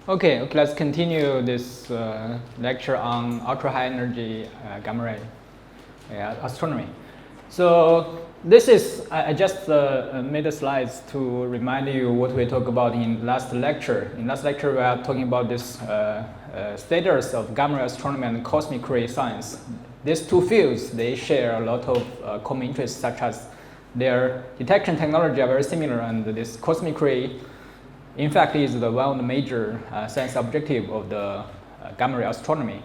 Okay, let's continue this lecture on ultra-high energy gamma ray astronomy. So this is, I just made the slides to remind you what we talked about in last lecture. In last lecture, we are talking about this status of gamma ray astronomy and cosmic ray science. These two fields, they share a lot of common interests, such as their detection technology are very similar, and this cosmic ray, in fact, is one of the major science objective of the gamma ray astronomy.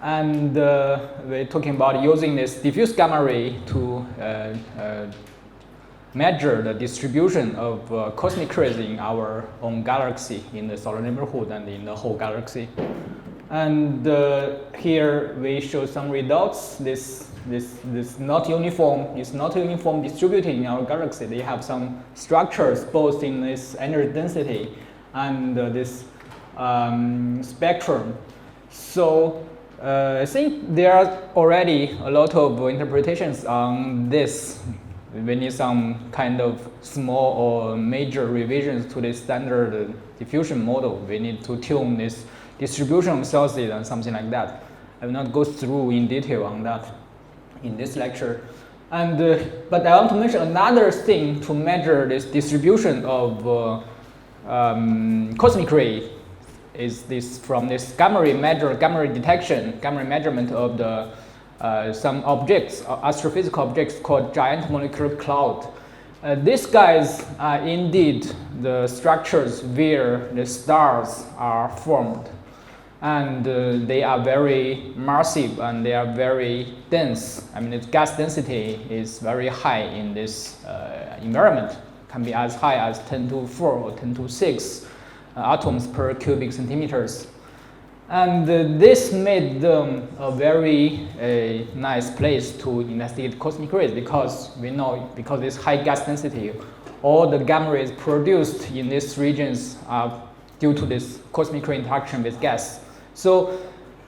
And we're talking about using this diffuse gamma ray to measure the distribution of cosmic rays in our own galaxy, in the solar neighborhood and in the whole galaxy. And here we show some results. This not uniform, is not uniform distributed in our galaxy. They have some structures both in this energy density and this spectrum. So I think there are already a lot of interpretations on this. We need some kind of small or major revisions to the standard diffusion model. We need to tune this distribution of sources and something like that. I will not go through in detail on that in this lecture. And but I want to mention another thing to measure this distribution of cosmic ray is this from this gamma ray detection, gamma ray measurement of the some objects, astrophysical objects called giant molecular cloud. These guys are indeed the structures where the stars are formed. And they are very massive and they are very dense. I mean, its gas density is very high in this environment. Can be as high as 10 to 4 or 10 to 6 atoms per cubic centimeters. And this made them a very nice place to investigate cosmic rays, because we know, because this high gas density, all the gamma rays produced in these regions are due to this cosmic ray interaction with gas. So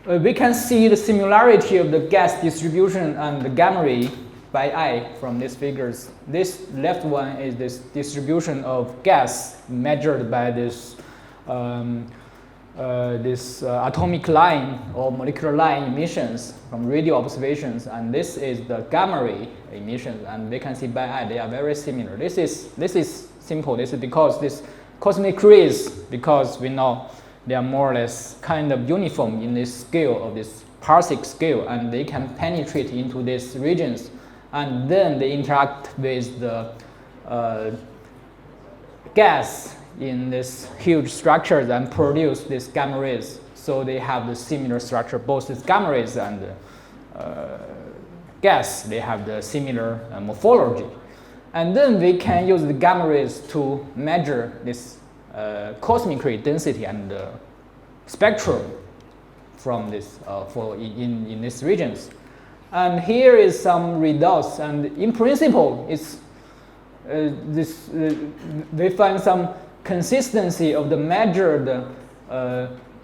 we can see the similarity of the gas distribution and the gamma ray by eye from these figures. This left one is this distribution of gas measured by this atomic line or molecular line emissions from radio observations, and this is the gamma ray emissions, and we can see by eye they are very similar. This is simple. This is because this cosmic rays, because we know they are more or less kind of uniform in this scale of this parsec scale, and they can penetrate into these regions, and then they interact with the gas in this huge structures and produce these gamma rays. So they have the similar structure, both these gamma rays and gas, they have the similar morphology. And then we can use the gamma rays to measure this cosmic ray density and spectrum from this in these regions. And here is some results, and in principle it's we find some consistency of the measured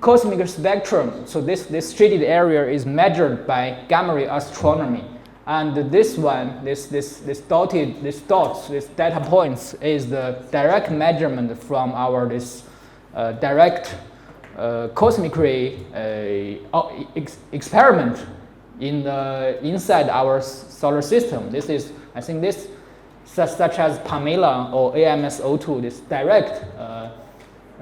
cosmic spectrum. So this shaded area is measured by gamma ray astronomy, and this one, this dots, this data points is the direct measurement from our direct cosmic ray experiment inside our solar system. This is, I think, this such as Pamela or AMS-02, this direct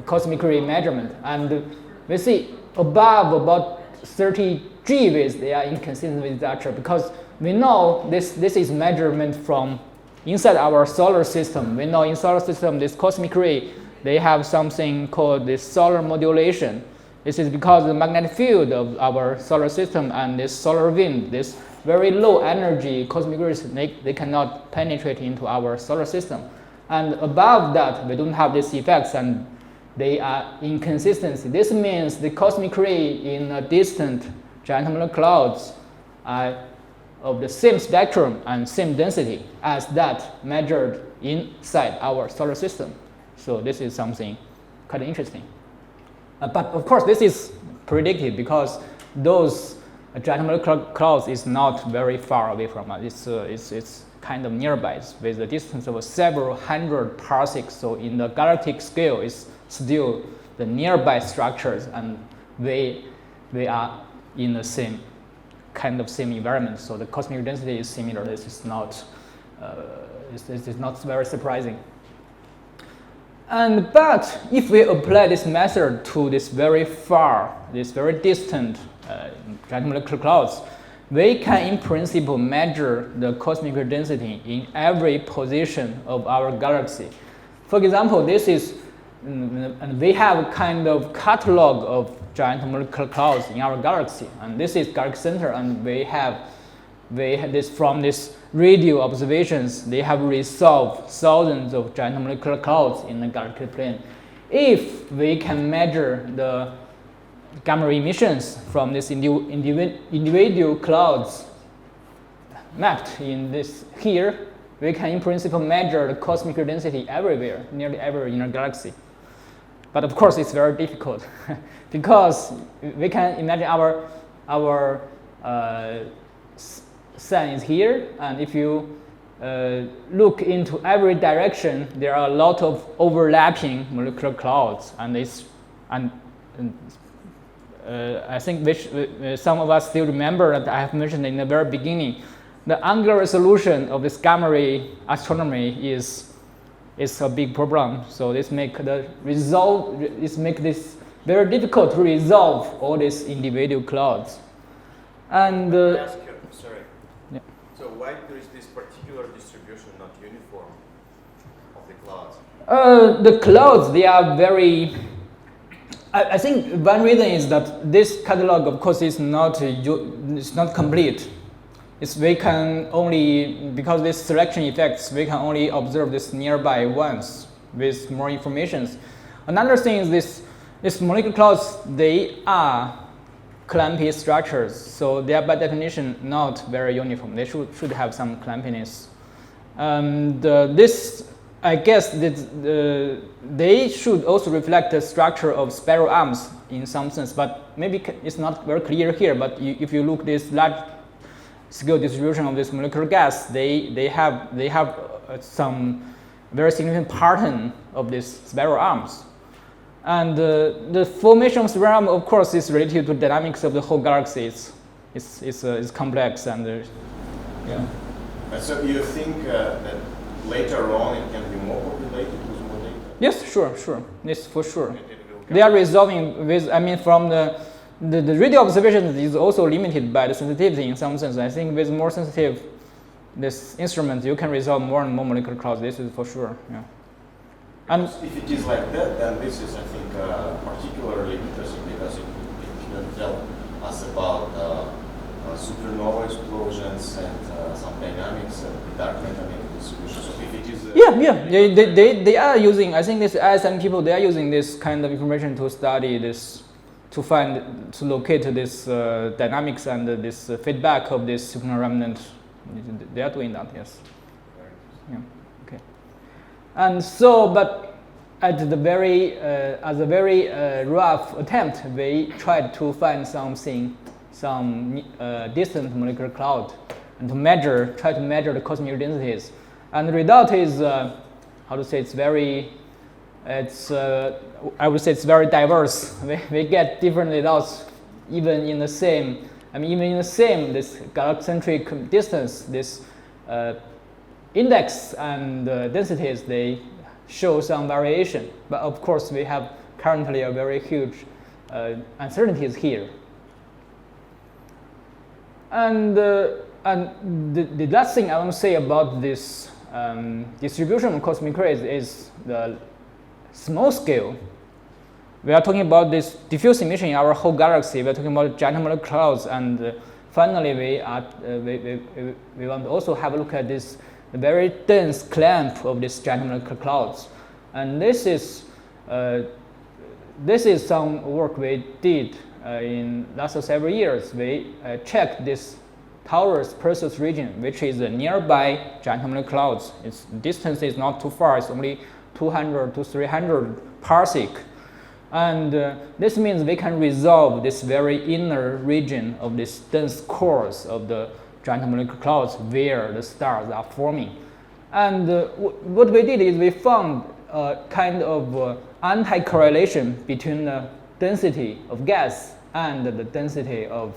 cosmic ray measurement, and we see above about 30 GeVs, they are inconsistent with each other, because we know this is measurement from inside our solar system. We know in solar system, this cosmic ray, they have something called this solar modulation. This is because the magnetic field of our solar system and this solar wind, this very low energy cosmic rays, they cannot penetrate into our solar system. And above that, we don't have these effects, and they are inconsistency. This means the cosmic ray in a distant giant molecular clouds are of the same spectrum and same density as that measured inside our solar system. So this is something quite interesting. But of course, this is predicted because those giant molecular clouds is not very far away from us. It's kind of nearby with a distance of several hundred parsecs. So in the galactic scale, it's still the nearby structures, and they are in the same environment. So the cosmic density is similar. This is not very surprising. But if we apply this method to this very distant giant molecular clouds, we can in principle measure the cosmic density in every position of our galaxy. For example, this is, and we have a kind of catalog of giant molecular clouds in our galaxy, and this is galaxy center, and we have this from this radio observations. They have resolved thousands of giant molecular clouds in the galaxy plane. If we can measure the gamma ray emissions from these individual clouds mapped in this here, we can in principle measure the cosmic density everywhere, nearly everywhere in our galaxy. But of course, it's very difficult because we can imagine our sun is here, and if you look into every direction, there are a lot of overlapping molecular clouds, and I think some of us still remember that I have mentioned in the very beginning, the angular resolution of this gamma ray astronomy is a big problem. So this make this very difficult to resolve all these individual clouds. And Can I ask you, sorry. Yeah. So why there is this particular distribution not uniform of the clouds? The clouds, they are very. I think one reason is that this catalog, of course, is not complete. We can only, because this selection effects, we can only observe this nearby ones with more information. Another thing is these molecular clouds, they are clumpy structures, so they are by definition not very uniform. They should have some clumpiness. This, I guess, they should also reflect the structure of spiral arms in some sense, but maybe it's not very clear here. But if you look this large scale distribution of this molecular gas, they have some very significant pattern of these spiral arms. And the formation of spiral arm, of course, is related to dynamics of the whole galaxy. It's complex, and yeah. So you think that later on it can be more populated with more data? Yes, sure. Yes, for sure. They are resolving with, from the radio observation is also limited by the sensitivity in some sense. I think with more sensitive this instrument, you can resolve more and more molecular clouds. This is for sure. Yeah. And if it is like that, then this is, I think, particularly interesting because it can tell us about supernova explosions and some dynamics of the dark matter distribution. So if it is they are using, I think this ISM people, they are using this kind of information to study this, to locate this dynamics and this feedback of this supernova remnant. They are doing that, yes. Yeah. Okay. And so, but at the very as a very rough attempt, we tried to find some distant molecular cloud and try to measure the cosmic densities. And the result is, I would say it's very diverse. We get different results even in the same, this galactic-centric distance, this index and densities, they show some variation. But of course, we have currently a very huge uncertainties here. And the last thing I want to say about this distribution of cosmic rays is the small scale. We are talking about this diffuse emission in our whole galaxy. We are talking about giant molecular clouds, and finally, we want to also have a look at this very dense clamp of these giant molecular clouds. And this is some work we did in last several years. We checked this Taurus Perseus region, which is a nearby giant molecular clouds. Its distance is not too far. It's only 200 to 300 parsec. And this means we can resolve this very inner region of this dense cores of the giant molecular clouds where the stars are forming. And what we did is we found a kind of anti-correlation between the density of gas and the density of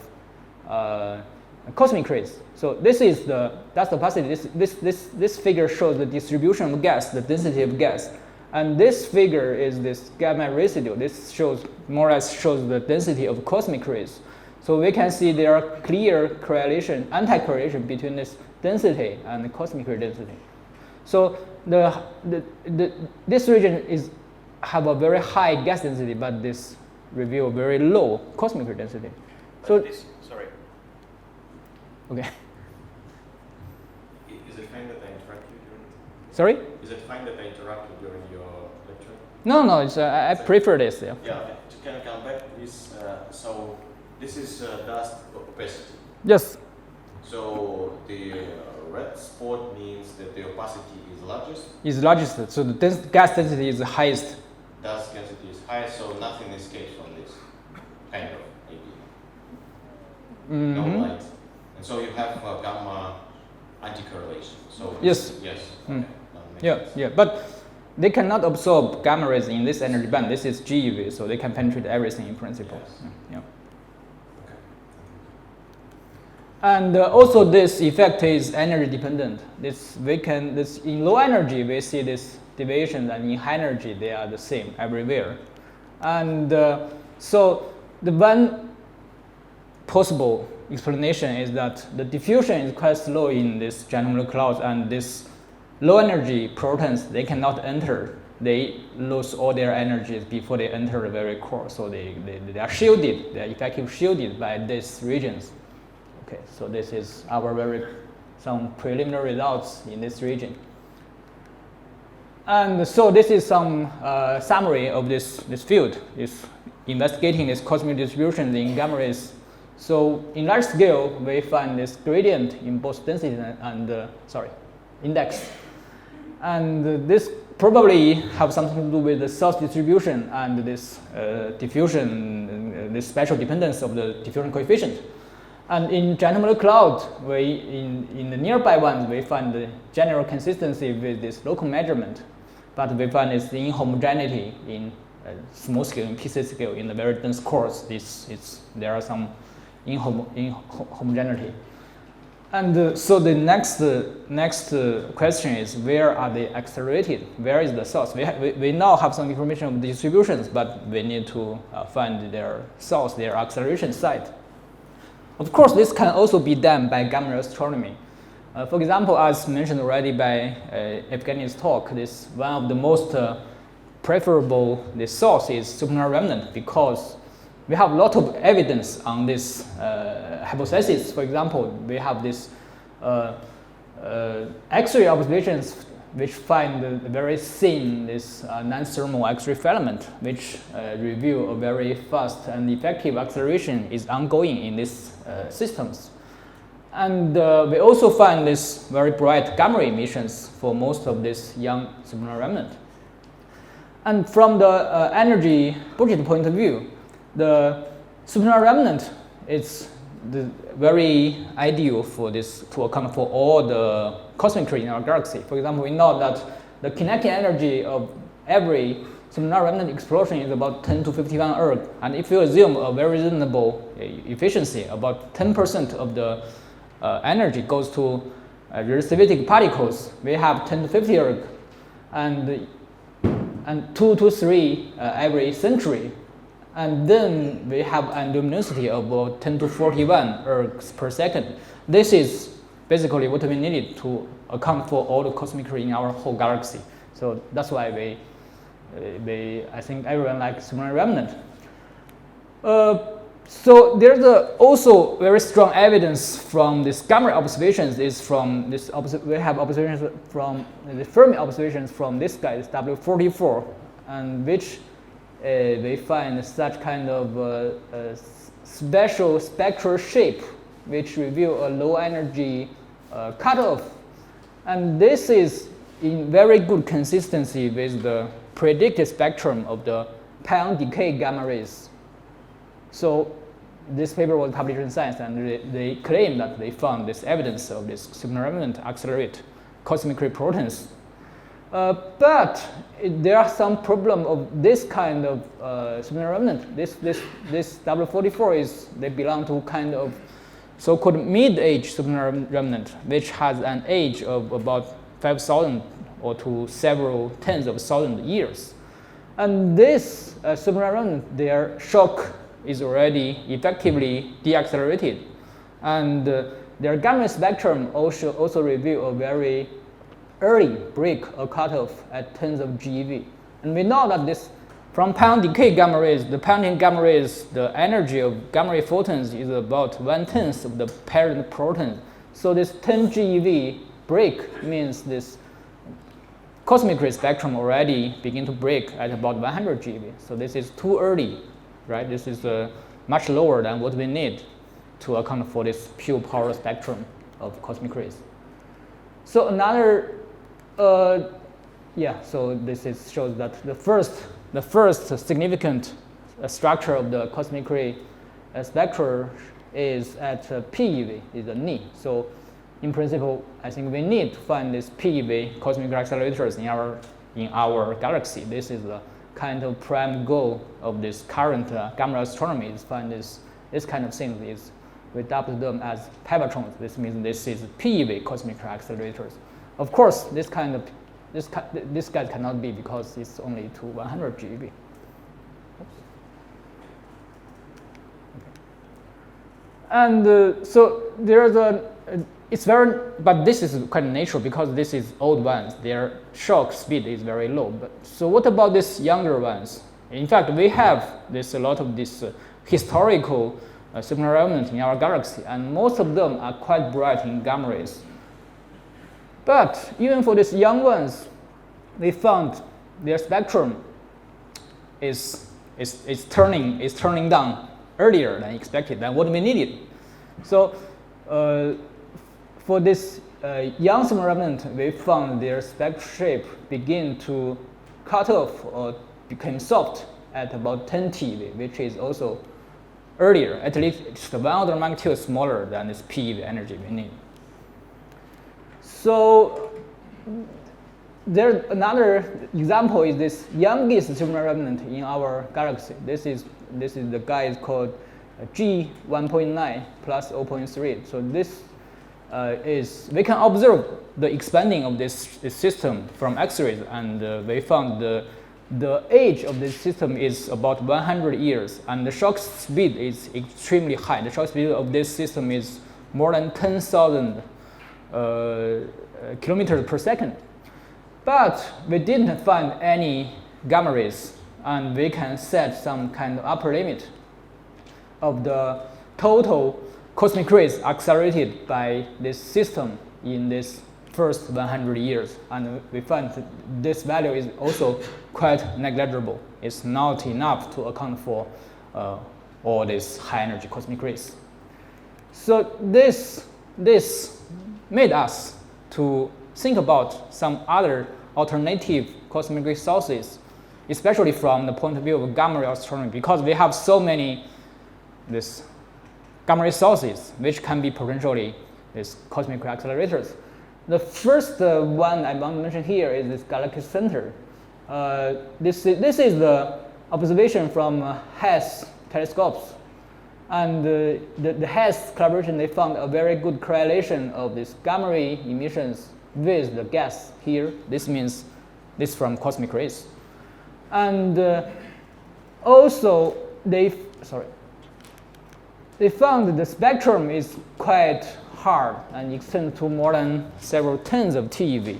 cosmic rays. So that's the opacity. This figure shows the distribution of gas, the density of gas, and this figure is this gamma residue. This more or less shows the density of cosmic rays. So we can see there are clear correlation, anti-correlation between this density and the cosmic ray density. So this region have a very high gas density, but this reveal very low cosmic ray density. So sorry. Okay. Is it fine that I interrupt you during? Sorry? Is it fine that I interrupt you during your lecture? No. It's I prefer this. Yeah. Yeah. Okay. Can I come back, please? So this is dust opacity. Yes. So the red spot means that the opacity is largest. Is largest. So the gas density is the highest. Dust density is high, so nothing escapes from this kind of idea. Mm-hmm. No light. And so you have gamma anti-correlation. So yes. Yes. Mm. Okay. Yeah. But they cannot absorb gamma rays in this energy band. This is GeV, so they can penetrate everything in principle. Yes. Yeah. Okay. And also this effect is energy dependent. In low energy we see this deviation, and in high energy they are the same everywhere. And so the one possible explanation is that the diffusion is quite slow in this general clouds, and this low energy protons, they cannot enter. They lose all their energies before they enter the very core. So they are shielded, they are effectively shielded by these regions. Okay, so this is our some preliminary results in this region. And so this is some summary of this field, is investigating this cosmic distribution in gamma rays. So in large scale, we find this gradient in both density and index. And this probably have something to do with the source distribution and this diffusion, this spatial dependence of the diffusion coefficient. And in general cloud, in the nearby ones, we find the general consistency with this local measurement, but we find this inhomogeneity in small scale, in pieces scale, in the very dense cores. There are some inhomogeneity. And so the next question is, where are they accelerated? Where is the source? We now have some information of the distributions, but we need to find their source, their acceleration site. Of course, this can also be done by gamma ray astronomy. For example, as mentioned already by Evgeny's talk, this one of the most preferable source is superlunar remnant, because we have a lot of evidence on this hypothesis. For example, we have this X-ray observations which find the very thin non-thermal X-ray filament, which reveal a very fast and effective acceleration is ongoing in these systems. And we also find this very bright gamma ray emissions for most of this young superlunar remnant. And from the energy budget point of view, the superlunar remnant is very ideal for this to account for all the cosmic rays in our galaxy. For example, we know that the kinetic energy of every superlunar remnant explosion is about 10 to 51 erg, and if you assume a very reasonable efficiency, about 10% of the energy goes to relativistic particles, we have 10 to 50 erg, and 2 to 3 every century. And then we have a luminosity of about 10 to 41 ergs per second. This is basically what we needed to account for all the cosmic rays in our whole galaxy. So that's why I think everyone likes superlunar remnant. So there's also very strong evidence from this gamma ray observations. We have observations from the Fermi observations from this guy, this W44, and which they find such kind of special spectral shape which reveal a low energy cutoff. And this is in very good consistency with the predicted spectrum of the pion decay gamma rays. So this paper was published in Science, and they claim that they found this evidence of this superlunar remnant accelerate cosmic ray protons. But there are some problem of this kind of supernova remnant. This W44 they belong to kind of so-called mid-age supernova remnant, which has an age of about 5,000 or to several tens of thousand years. And this supernova remnant, their shock is already effectively deaccelerated. And their gamma spectrum also reveal a very early break or cutoff at tens of GeV. And we know that this, from pion decay gamma rays, the pion gamma rays, the energy of gamma ray photons is about 1/10 of the parent proton. So this 10 GeV break means this cosmic ray spectrum already begin to break at about 100 GeV. So this is too early, right? This is much lower than what we need to account for this pure power spectrum of cosmic rays. So another, so this shows that the first significant structure of the cosmic ray spectrum is at PeV, is a Ni. So in principle, I think we need to find this PeV cosmic ray accelerators in our galaxy. This is the kind of prime goal of this current gamma astronomy, is find this kind of things. We dub them as pevatrons. This means this is PeV cosmic ray accelerators. Of course, this guy cannot be because it's only to 100 GeV. And so there's but this is quite natural because this is old ones. Their shock speed is very low. But so what about these younger ones? In fact, we have a lot of this historical supernova remnant in our galaxy, and most of them are quite bright in gamma rays. But even for these young ones, we found their spectrum is turning down earlier than expected, than what we needed. So for this young supernova remnant, we found their spectral shape begin to cut off or became soft at about 10 TeV, which is also earlier. At least it's 1 order of magnitude smaller than this PeV energy we need. So there's another example is this youngest supernova remnant in our galaxy. This is the guy is called G1.9 plus 0.3. So this we can observe the expanding of this system from X-rays, and we found the age of this system is about 100 years, and the shock speed is extremely high. The shock speed of this system is more than 10,000 kilometers per second. But we didn't find any gamma rays, and we can set some kind of upper limit of the total cosmic rays accelerated by this system in this first 100 years. And we find that this value is also quite negligible. It's not enough to account for all these high energy cosmic rays. So this made us to think about some other alternative cosmic ray sources, especially from the point of view of gamma ray astronomy, because we have so many this gamma ray sources which can be potentially these cosmic ray accelerators. The first one I want to mention here is this galaxy center. This is the observation from LHASO telescopes. And the LHASO collaboration, they found a very good correlation of this gamma ray emissions with the gas here. This means this from cosmic rays. And also they found the spectrum is quite hard and extends to more than several tens of TeV.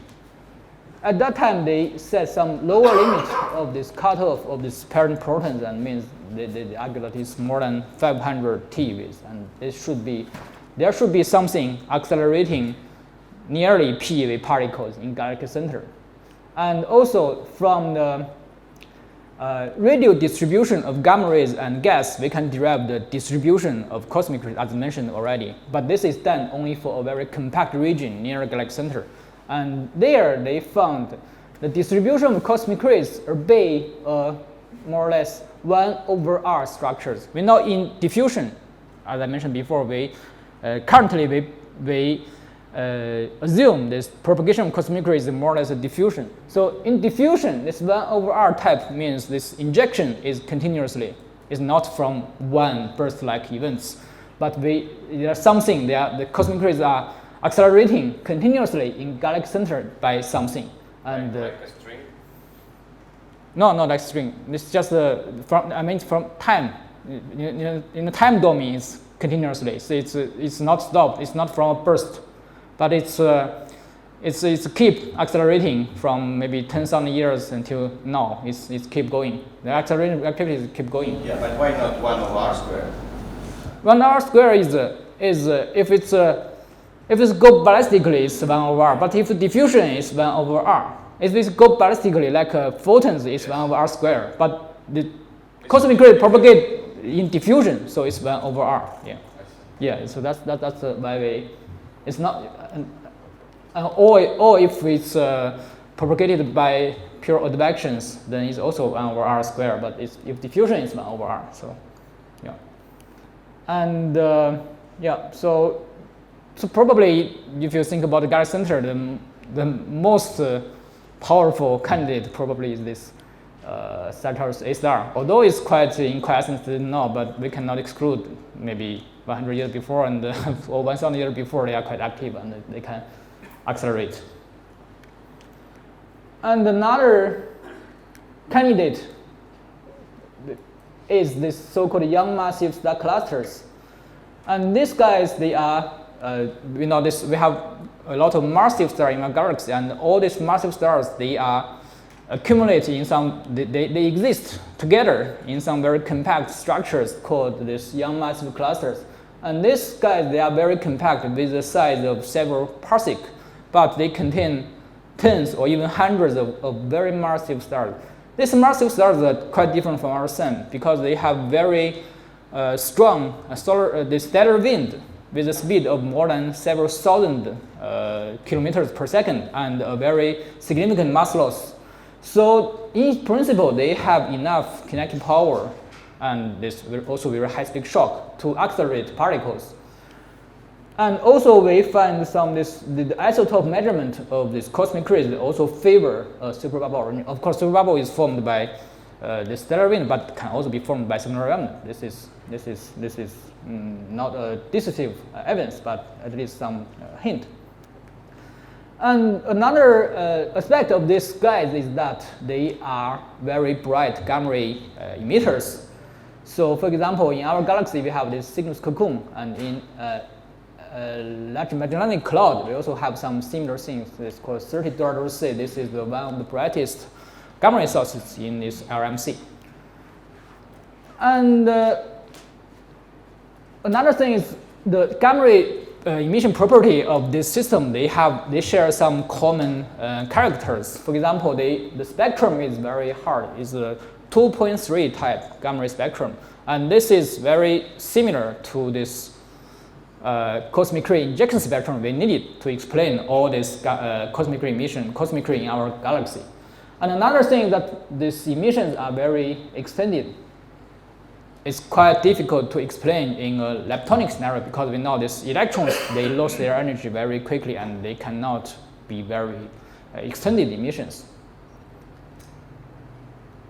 At that time, they set some lower limit of this cutoff of this parent protons, and means they argue that it's more than 500 TeVs, and there should be something accelerating nearly PeV particles in galaxy center. And also from the radial distribution of gamma rays and gas, we can derive the distribution of cosmic rays, as mentioned already. But this is done only for a very compact region near the galaxy center. And there they found the distribution of cosmic rays obey more or less 1/r structures. We know in diffusion, as I mentioned before, currently we assume this propagation of cosmic rays is more or less a diffusion. So in diffusion, this 1 over r type means this injection is continuously, is not from one burst-like events, but there's something, the cosmic rays are accelerating continuously in galaxy center by something. And like a string? No, not like string. It's just from time. In the time domain, it's continuously. So it's not stopped. It's not from a burst, but it's keep accelerating from maybe 10,000 years until now. It's keep going. The accelerating activities keep going. Yeah, but why not 1 over r squared? 1 r squared is if it's go ballistically, it's 1 over r. But if the diffusion is 1 over r, if it go ballistically like photons, it's 1 over r squared. But the cosmic ray propagate in diffusion, so it's 1 over r. Yeah, yeah. So that's why it's not. Or if it's propagated by pure advections, then it's also 1 over r squared. But if diffusion is 1 over r, so yeah. And yeah, so probably if you think about the galaxy center, the most powerful candidate probably is this Sagittarius A star. Although it's quite in quiescence now, but we cannot exclude maybe 100 years before and or 1,000 years before they are quite active and they can accelerate. And another candidate is this so-called young massive star clusters. And these guys, they are, we know this, we have a lot of massive stars in our galaxy, and all these massive stars, they are accumulate in some, they exist together in some very compact structures called these young massive clusters. And these guys, they are very compact with the size of several parsec, but they contain tens or even hundreds of very massive stars. These massive stars are quite different from our sun because they have very strong the stellar wind with a speed of more than several thousand kilometers per second and a very significant mass loss. So in principle, they have enough kinetic power and this also very high speed shock to accelerate particles. And also we find some the isotope measurement of this cosmic rays also favor superbubble origin. Of course, superbubble is formed by the stellar wind, but can also be formed by supernova remnant. This is not a decisive evidence, but at least some hint. And another aspect of these guys is that they are very bright gamma ray emitters. So, for example, in our galaxy, we have this Cygnus cocoon, and in Large Magellanic Cloud, we also have some similar things. It's called 30 C. This is one of the brightest gamma ray sources in this RMC. And another thing is the gamma ray emission property of this system. They share some common characters. For example, the spectrum is very hard. It's a 2.3 type gamma ray spectrum, and this is very similar to this cosmic ray injection spectrum we needed to explain all this cosmic ray emission, cosmic ray in our galaxy. And another thing is that these emissions are very extended. It's quite difficult to explain in a leptonic scenario because we know these electrons, they lose their energy very quickly and they cannot be very extended emissions.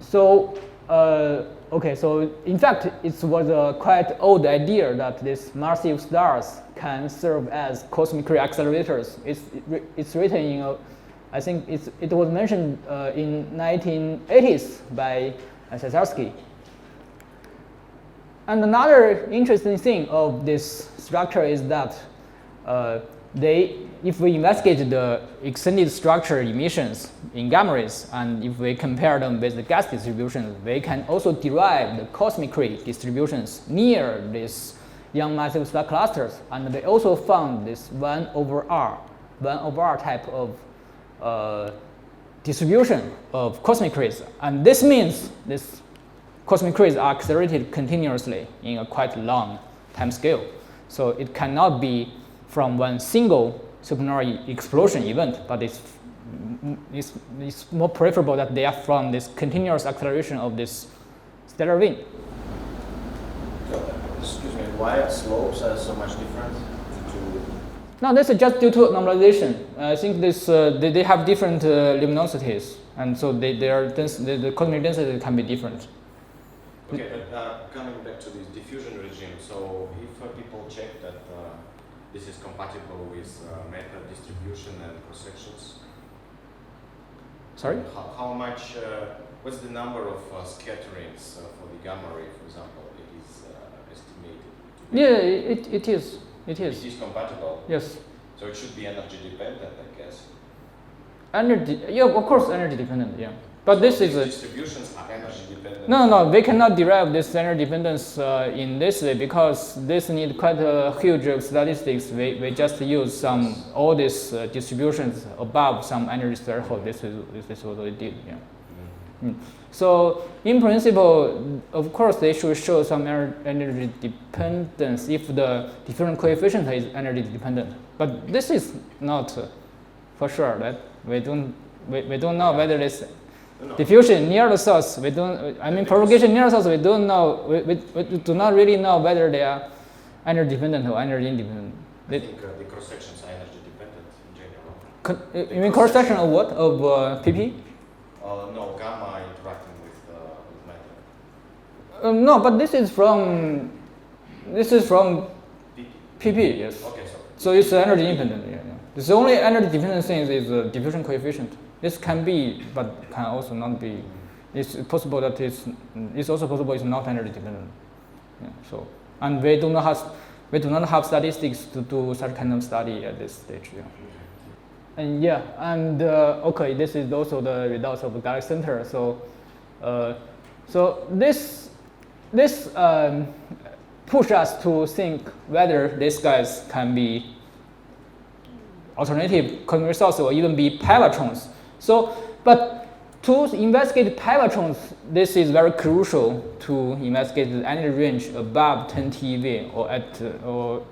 So, okay, so in fact, it was a quite old idea that these massive stars can serve as cosmic ray accelerators. It's written in, I think it was mentioned in 1980s by Sasarsky. And another interesting thing of this structure is that if we investigate the extended structure emissions in gamma rays, and if we compare them with the gas distributions, we can also derive the cosmic ray distributions near these young massive star clusters. And they also found this 1 over r type of distribution of cosmic rays. And this means this cosmic rays are accelerated continuously in a quite long time scale. So it cannot be from one single supernova explosion event, but it's more preferable that they are from this continuous acceleration of this stellar wind. So, excuse me, why slopes are so much different? No, this is just due to normalization. I think this they have different luminosities, and so the cosmic density can be different. Okay, but coming back to this diffusion regime, so if people check that this is compatible with method distribution and cross sections. Sorry? How much? What's the number of scatterings for the gamma ray, for example? It is estimated. To be Yeah, it is. It It is compatible. Yes. So it should be energy dependent, I guess. Energy. Yeah, of course, energy dependent. Yeah. But So this is these a. distributions are energy dependent. No, we cannot derive this energy dependence in this way because this need quite a huge statistics. We just use all these distributions above some energy threshold. This is what we did. Yeah. So in principle, of course, they should show some energy dependence if the different coefficient is energy dependent. But this is not for sure. That we don't know whether this. Diffusion near the source, we don't. I mean, propagation near the source, we don't know. We do not really know whether they are energy dependent or energy independent. I think the cross sections are energy dependent in general. You mean cross section of what? Of PP? No, gamma interacting with matter. No, but this is from PP. PP. Yes. Okay, So it's energy independent. Yeah. The only energy dependent thing is the diffusion coefficient. This can be, but can also not be. It's possible that it's also possible it's not energy dependent. Yeah, so, and we do not have statistics to do such kind of study at this stage. Yeah. And yeah, and okay, this is also the results of the galaxy center. So this push us to think whether these guys can be alternative cosmic sources or even be pivotrons. So, but to investigate pivotrons, this is very crucial to investigate the energy range above 10 TeV or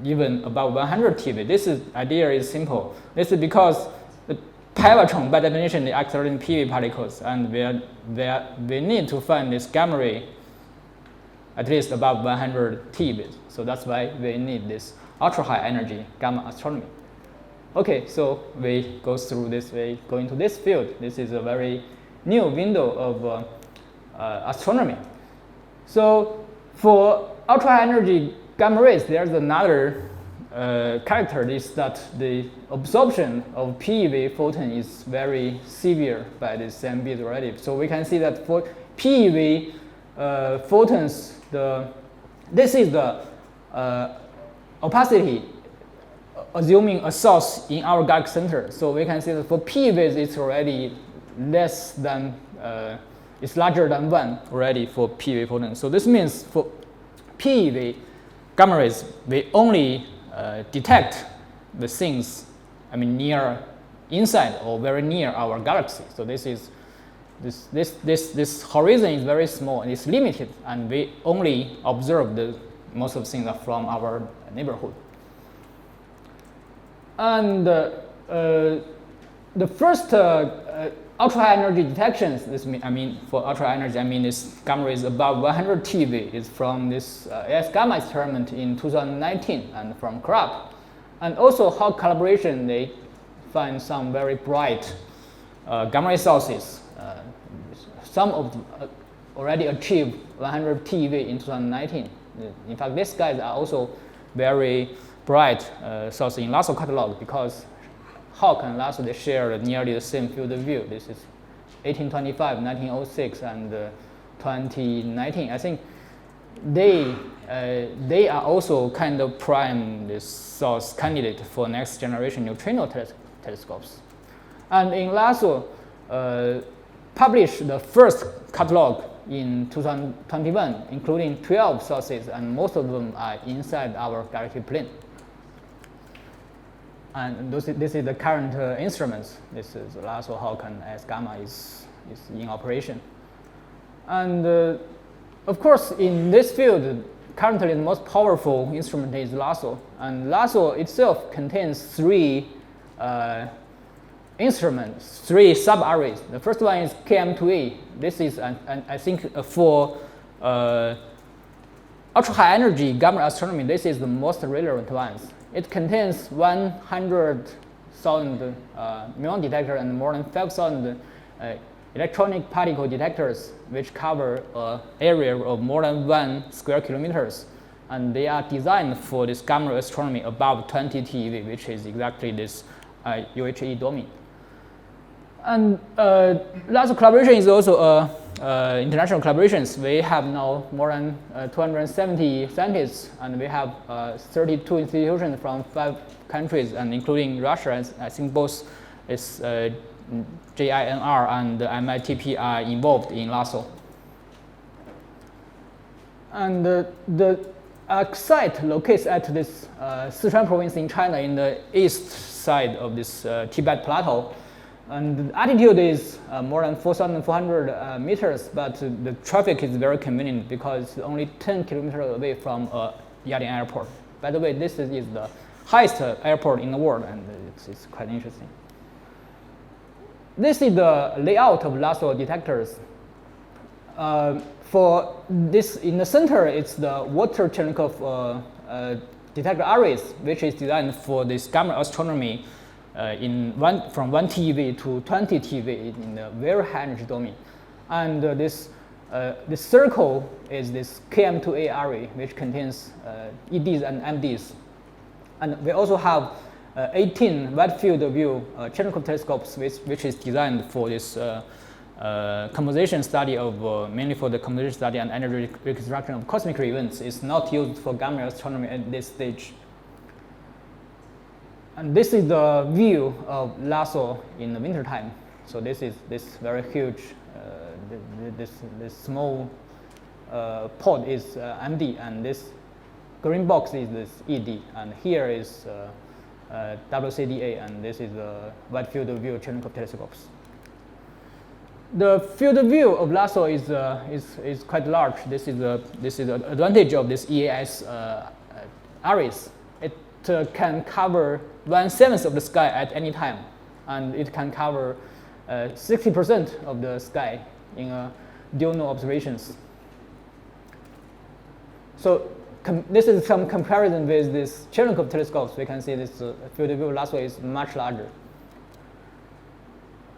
even above 100 TeV. This idea is simple. This is because the pivotron, by definition, is accelerating PV particles, and we need to find this gamma ray at least above 100 TeV. So that's why we need this ultra high energy gamma astronomy. Okay, so we go through this way, go into this field. This is a very new window of astronomy. So for ultra high energy gamma rays, there's another character is that the absorption of PeV photon is very severe by the CMBs already. So we can see that for PeV photons, this is the opacity assuming a source in our galaxy center. So we can see that for PeVs, it's already less than, it's larger than 1 already for PeV photons. So this means for PeV gamma rays, we only detect the things, I mean, inside or very near our galaxy. So this horizon is very small and it's limited, and we only observe most of the things from our neighborhood. And the first ultra high energy detections, for ultra high energy, this gamma rays above 100 TeV is from this AS gamma experiment in 2019 and from CRAP. And also Hawk collaboration, they find some very bright gamma ray sources. Some of them already achieved 100 TeV in 2019. In fact, these guys are also very bright sources in LHASO catalog because Hawk and LHASO, they share nearly the same field of view. This is 1825, 1906, and 2019. I think they are also kind of prime this source candidate for next generation neutrino telescopes. And in LHASO, published the first catalog in 2021, including 12 sources, and most of them are inside our galaxy plane. And this is the current instruments. This is LHASO, Hawk, and AS gamma is in operation. And of course, in this field, currently the most powerful instrument is LHASO. And LHASO itself contains 3 instruments, 3 sub-arrays. The first one is KM2A. This is, I think, for ultra-high energy gamma astronomy, this is the most relevant one. it contains 100,000 muon detectors and more than 5,000 electronic particle detectors, which cover an area of more than 1 square kilometers. And they are designed for this gamma astronomy above 20 TeV, which is exactly this UHE domain. And LHASO collaboration is also international collaborations. We have now more than 270 scientists, and we have 32 institutions from 5 countries, and including Russia. And I think both is JINR and MITP are involved in LHASO. And the site locates at this Sichuan province in China in the east side of this Tibet plateau. And the altitude is more than 4,400 meters, but the traffic is very convenient because it's only 10 kilometers away from Yadin Airport. By the way, this is the highest airport in the world, and it's quite interesting. This is the layout of LHASO detectors. For this, in the center, it's the water Cherenkov detector arrays, which is designed for this gamma astronomy from 1 TeV to 20 TeV in the very high energy domain. And this circle is this KM2A array, which contains EDs and MDs. And we also have 18 wide field of view Cherenkov telescopes, which is designed for this composition study of mainly for the composition study and energy reconstruction of cosmic ray events. It's not used for gamma astronomy at this stage. And this is the view of LHASO in the wintertime. So this is this very huge, this small pod is MD, and this green box is this ED, and here is WCDA, and this is the wide field of view Cherenkov telescopes. The field of view of LHASO is quite large. This is the advantage of this EAS arrays. It can cover 1/7 of the sky at any time, and it can cover 60% of the sky in diurnal observations. So this is some comparison with this Cherenkov telescopes. We can see this field of view of LHASO is much larger.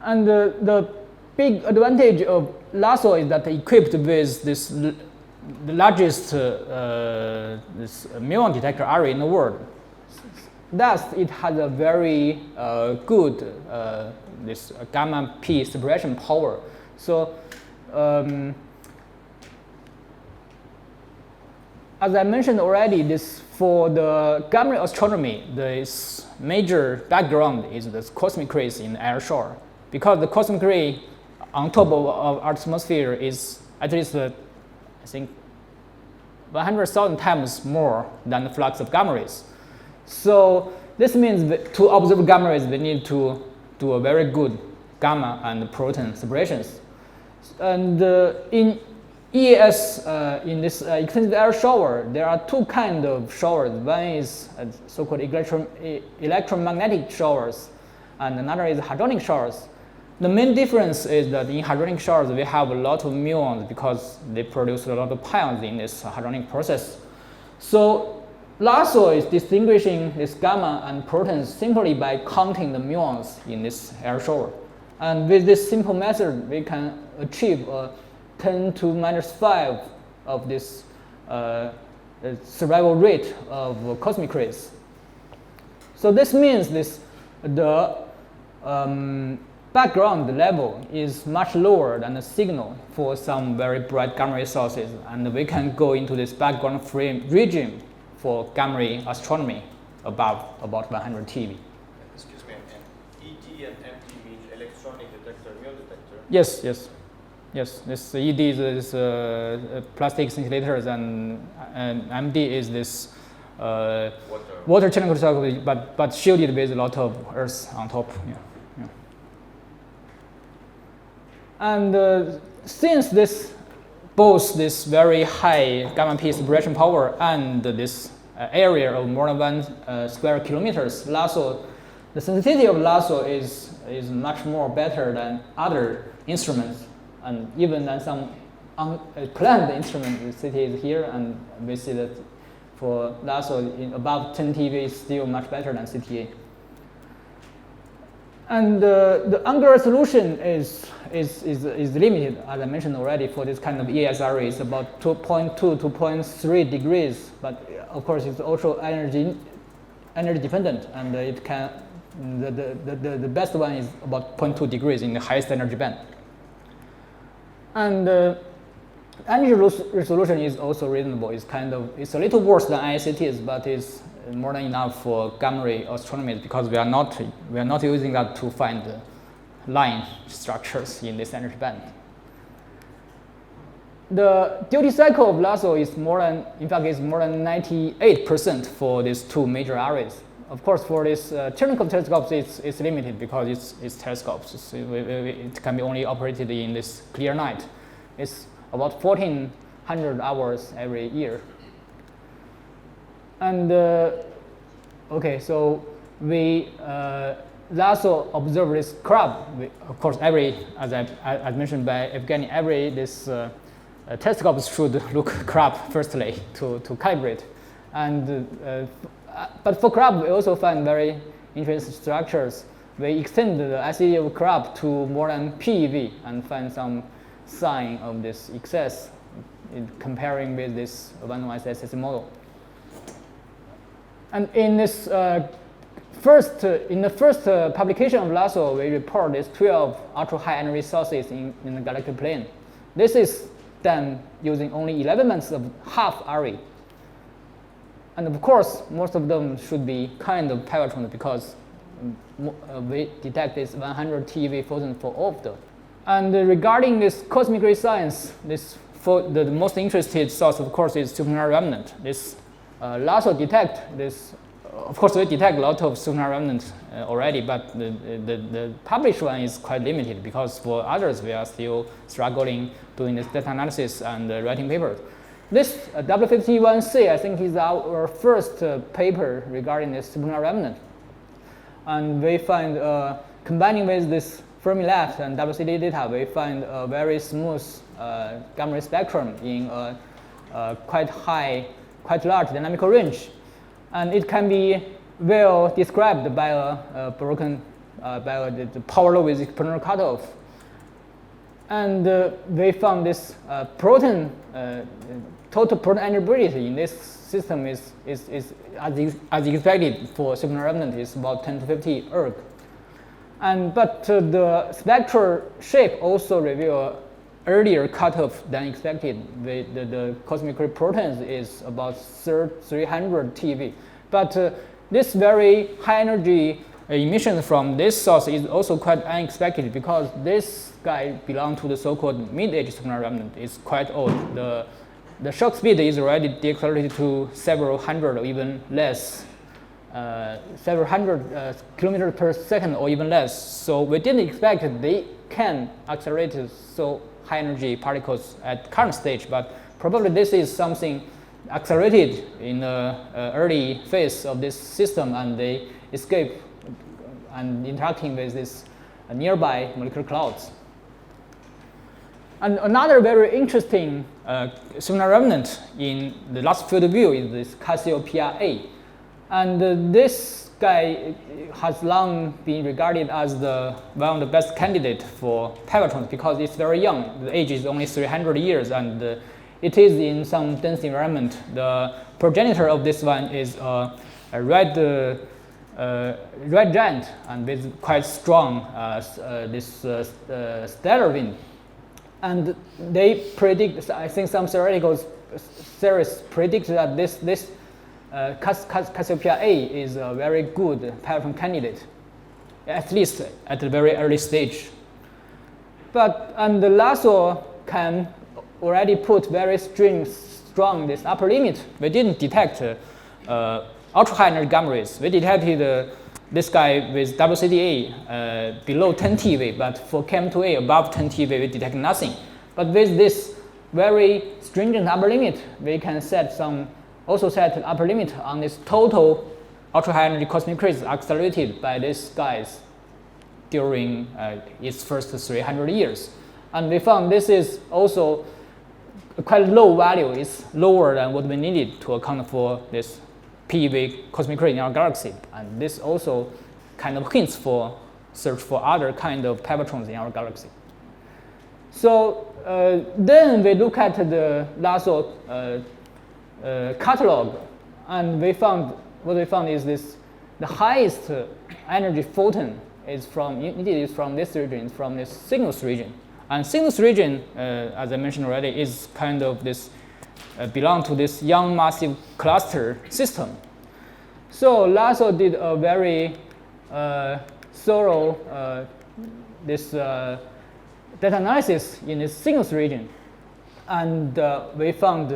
And the big advantage of LHASO is that equipped with this the largest this muon detector array in the world. Thus, it has a very good this gamma P separation power. So, as I mentioned already, this for the gamma astronomy, this major background is the cosmic rays in the air shower, because the cosmic ray on top of our atmosphere is at least I think 100,000 times more than the flux of gamma rays. So this means that to observe gamma rays, we need to do a very good gamma and proton separations. And in EAS, in this extensive air shower, there are two kinds of showers. One is so-called electromagnetic showers, and another is hadronic showers. The main difference is that in hadronic showers, we have a lot of muons because they produce a lot of pions in this hadronic process. So LHASO is distinguishing this gamma and protons simply by counting the muons in this air shower. And with this simple method, we can achieve a 10 to minus 5 of this survival rate of cosmic rays. So this means the background level is much lower than the signal for some very bright gamma ray sources, and we can go into this background frame regime for gamma ray astronomy above about 100 TeV. Excuse me, ED and MD means electronic detector, muon detector? Yes. This ED is plastic scintillators, and MD is this water Cherenkov telescope, but shielded with a lot of earth on top. Yeah. And since both this very high gamma P separation power and this area of more than 1 square kilometers, LHASO, the sensitivity of LHASO is much more better than other instruments, and even than some unplanned instruments. The city is here, and we see that for LHASO in above 10 TeV is still much better than CTA. And the angular resolution is limited, as I mentioned already, for this kind of EAS array. It's about 2.2 to 2.3 degrees, but of course it's also energy dependent, and it can the best one is about 0.2 degrees in the highest energy band. And energy resolution is also reasonable. It's a little worse than ICTs, but it's more than enough for gamma ray astronomy because we are not using that to find line structures in this energy band. The duty cycle of LHASO is more than 98% for these two major arrays. Of course, for this Cherenkov telescopes, it's limited because it's telescopes. So it can be only operated in this clear night. It's about 1,400 hours every year. And okay, so we LHASO observe this crab. Of course, as mentioned by Evgeny, this telescopes should look crab firstly to calibrate. And but for crab, we also find very interesting structures. We extend the ICD of crab to more than PeV and find some sign of this excess in comparing with this randomized SSE model. And in this the first publication of LHASO, we report these 12 ultra-high energy sources in the galactic plane. This is done using only 11 months of half array. And of course, most of them should be kind of pivotron because we detect this 100 TeV photon for all of them. And regarding this cosmic ray science, the most interested source, of course, is superlunar remnant. This LHASO detect this. Of course, we detect a lot of superlunar remnant already, but the published one is quite limited because for others we are still struggling doing this data analysis and writing papers. This W51C, I think, is our first paper regarding this superlunar remnant. And we find, combining with this Fermi-Left and WCD data, we find a very smooth gamma ray spectrum in a quite large dynamical range. And it can be well described by the power law with exponential cutoff. And we found this total proton energy in this system is as expected for superlunar remnant is about 10 to 50 erg. But the spectral shape also reveal earlier cutoff than expected. The cosmic ray protons is about 300 TeV. But this very high energy emission from this source is also quite unexpected because this guy belongs to the so-called mid-age superlunar remnant. It's quite old. The shock speed is already deaccelerated to several hundred or even less, several hundred kilometers per second or even less. So we didn't expect they can accelerate so high energy particles at current stage, but probably this is something accelerated in the early phase of this system, and they escape and interacting with this nearby molecular clouds. And another very interesting superlunar remnant in the last field of view is this Cassiopeia-A. And this guy has long been regarded as one of the best candidates for pivotrons because it's very young. The age is only 300 years, and it is in some dense environment. The progenitor of this one is a red giant and with quite strong stellar wind. And they predict, I think some theoretical theories predict that this Cassiopeia-A is a very good pivotron candidate, at least at the very early stage. And the LHASO can already put very strong this upper limit. We didn't detect ultra high energy gamma rays. We detected this guy with WCDA below 10 TeV, but for KM2A above 10 TeV, we detect nothing. But with this very stringent upper limit, we can also set upper limit on this total ultra high energy cosmic rays accelerated by these guys during its first 300 years. And we found this is also quite low value. It's lower than what we needed to account for this PeV cosmic ray in our galaxy. And this also kind of hints for search for other kind of pevatrons in our galaxy. So then we look at the LHASO catalog, and what we found is this: the highest energy photon is from this region, from this Cygnus region. And Cygnus region, as I mentioned already, is kind of this belong to this young massive cluster system. So LHASO did a very thorough data analysis in this Cygnus region, and we found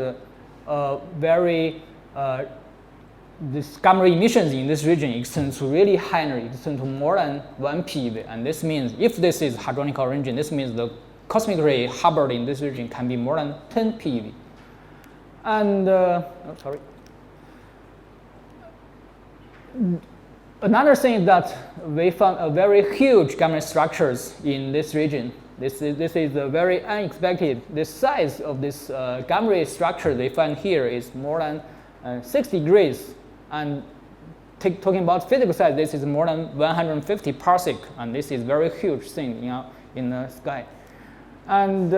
this gamma ray emissions in this region extend to really high energy, extend to more than 1 PeV. And this means if this is hadronic origin, this means the cosmic ray harbored in this region can be more than 10 PeV. And another thing is that we found a very huge gamma ray structures in this region. This is a very unexpected. The size of this gamma ray structure they find here is more than 6 degrees. And talking about physical size, this is more than 150 parsec, and this is very huge thing in the sky. And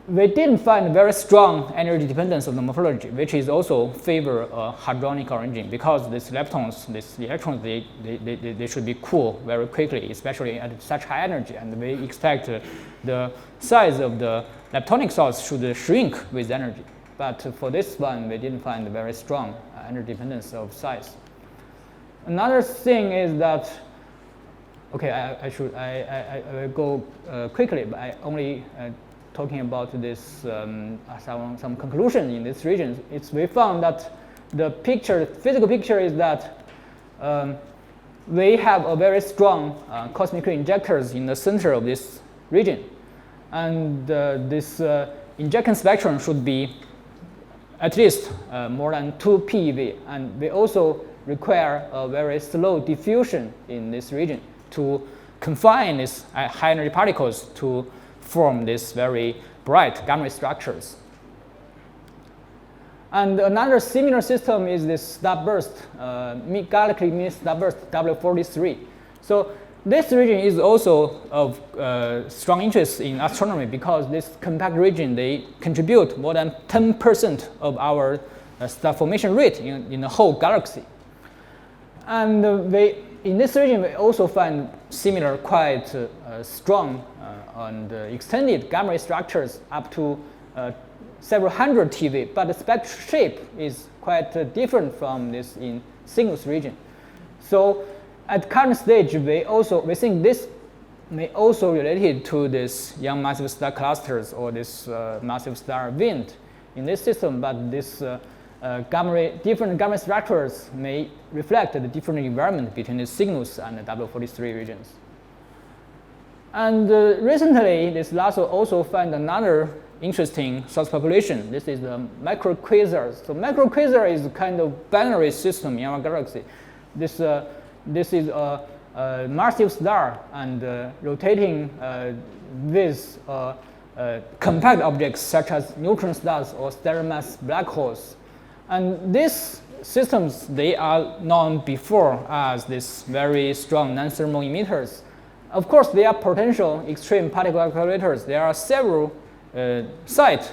we didn't find very strong energy dependence of the morphology, which is also favor a hadronic origin, because these leptons, these electrons, they should be cool very quickly, especially at such high energy. And we expect the size of the leptonic source should shrink with energy. But for this one, we didn't find very strong energy dependence of size. Another thing is that, okay, I will go quickly, but I only talking about this some conclusion in this region. We found that the physical picture is that we have a very strong cosmic ray injectors in the center of this region, and this injection spectrum should be at least more than 2 PeV, and we also require a very slow diffusion in this region to confine these high energy particles to form these very bright gamma ray structures. And another similar system is this starburst, galactic mini starburst W43. So this region is also of strong interest in astronomy, because this compact region, they contribute more than 10% of our star formation rate in the whole galaxy. And in this region, we also find similar, quite strong and extended gamma ray structures up to several hundred TeV, but the spectral shape is quite different from this in Cygnus region. So at current stage, we think this may also related to this young massive star clusters or this massive star wind in this system, but this different gamma ray structures may reflect the different environment between the Cygnus and the W43 regions. And recently, this LHASO also found another interesting source population. This is the Microquasars. So Microquasar is a kind of binary system in our galaxy. This is a massive star and rotating with compact objects such as neutron stars or stellar mass black holes. And these systems, they are known before as these very strong non-thermal emitters. Of course, they are potential extreme particle accelerators. There are several sites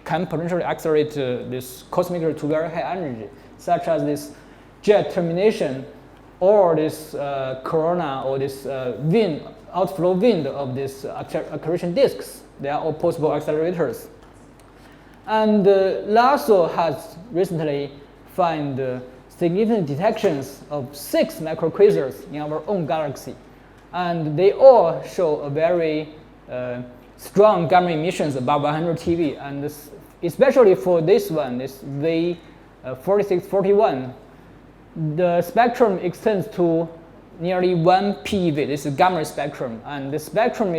can potentially accelerate this cosmic ray to very high energy, such as this jet termination or this corona or this outflow wind of these acceleration disks. They are all possible accelerators. And LHASO has recently found significant detections of 6 microquasars in our own galaxy. And they all show a very strong gamma emissions above 100 TeV. And especially for this one, this V4641, the spectrum extends to nearly 1 PeV. This is gamma ray spectrum. And the spectral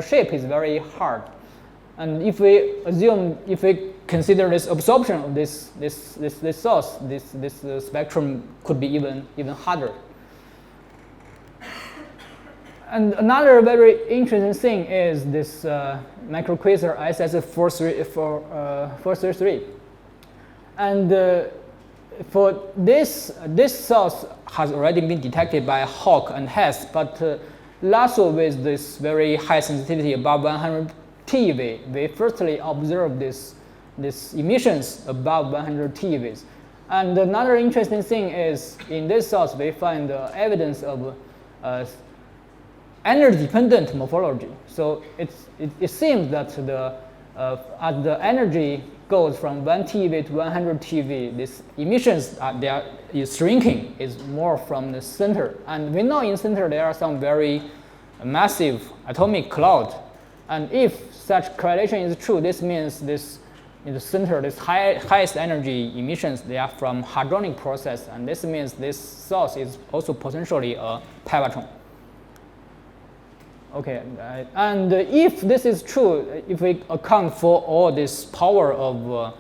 shape is very hard. And if we consider this absorption of this source, this spectrum could be even harder. And another very interesting thing is this microquasar ISS433. And for this source has already been detected by Hawk and Hess, but LHASO with this very high sensitivity above 100 TeV, we firstly observed this emissions above 100 TeVs. And another interesting thing is in this source we find evidence of energy-dependent morphology. So it seems that as the energy goes from 1 TeV to 100 TeV, these emissions is shrinking, is more from the center. And we know in center there are some very massive atomic cloud. And if such correlation is true, this means this in the center, this highest energy emissions, they are from hadronic process, and this means this source is also potentially a pivatron. Okay, and if this is true, if we account for all this power of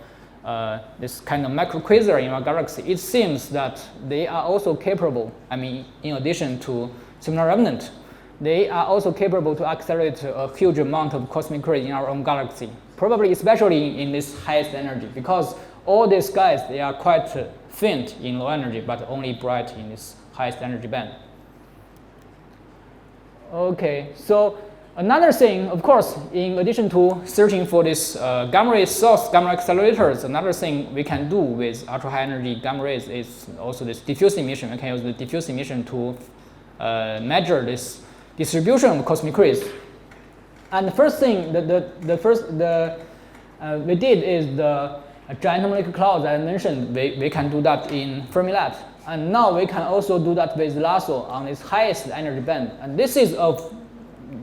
this kind of microquasar in our galaxy, it seems that they are also capable, I mean, in addition to similar remnant, they are also capable to accelerate a huge amount of cosmic rays in our own galaxy, probably especially in this highest energy, because all these guys, they are quite faint in low energy, but only bright in this highest energy band. Okay, so another thing, of course, in addition to searching for this gamma ray source, gamma accelerators, another thing we can do with ultra high energy gamma rays is also this diffuse emission. We can use the diffuse emission to measure this distribution of cosmic rays. And the first thing we did is the giant molecular clouds I mentioned. We can do that in Fermilab. And now we can also do that with LHASO on its highest energy band. And this is of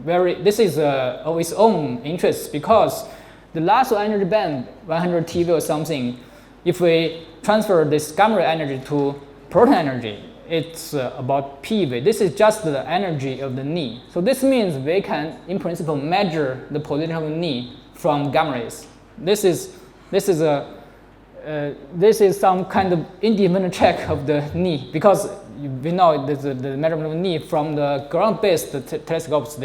its own interest, because the LHASO energy band, 100 TeV or something, if we transfer this gamma ray energy to proton energy, it's about PeV. This is just the energy of the knee. So this means we can, in principle, measure the position of the knee from gamma rays. This is some kind of independent check of the knee, because we know the measurement of the knee from the ground-based telescopes,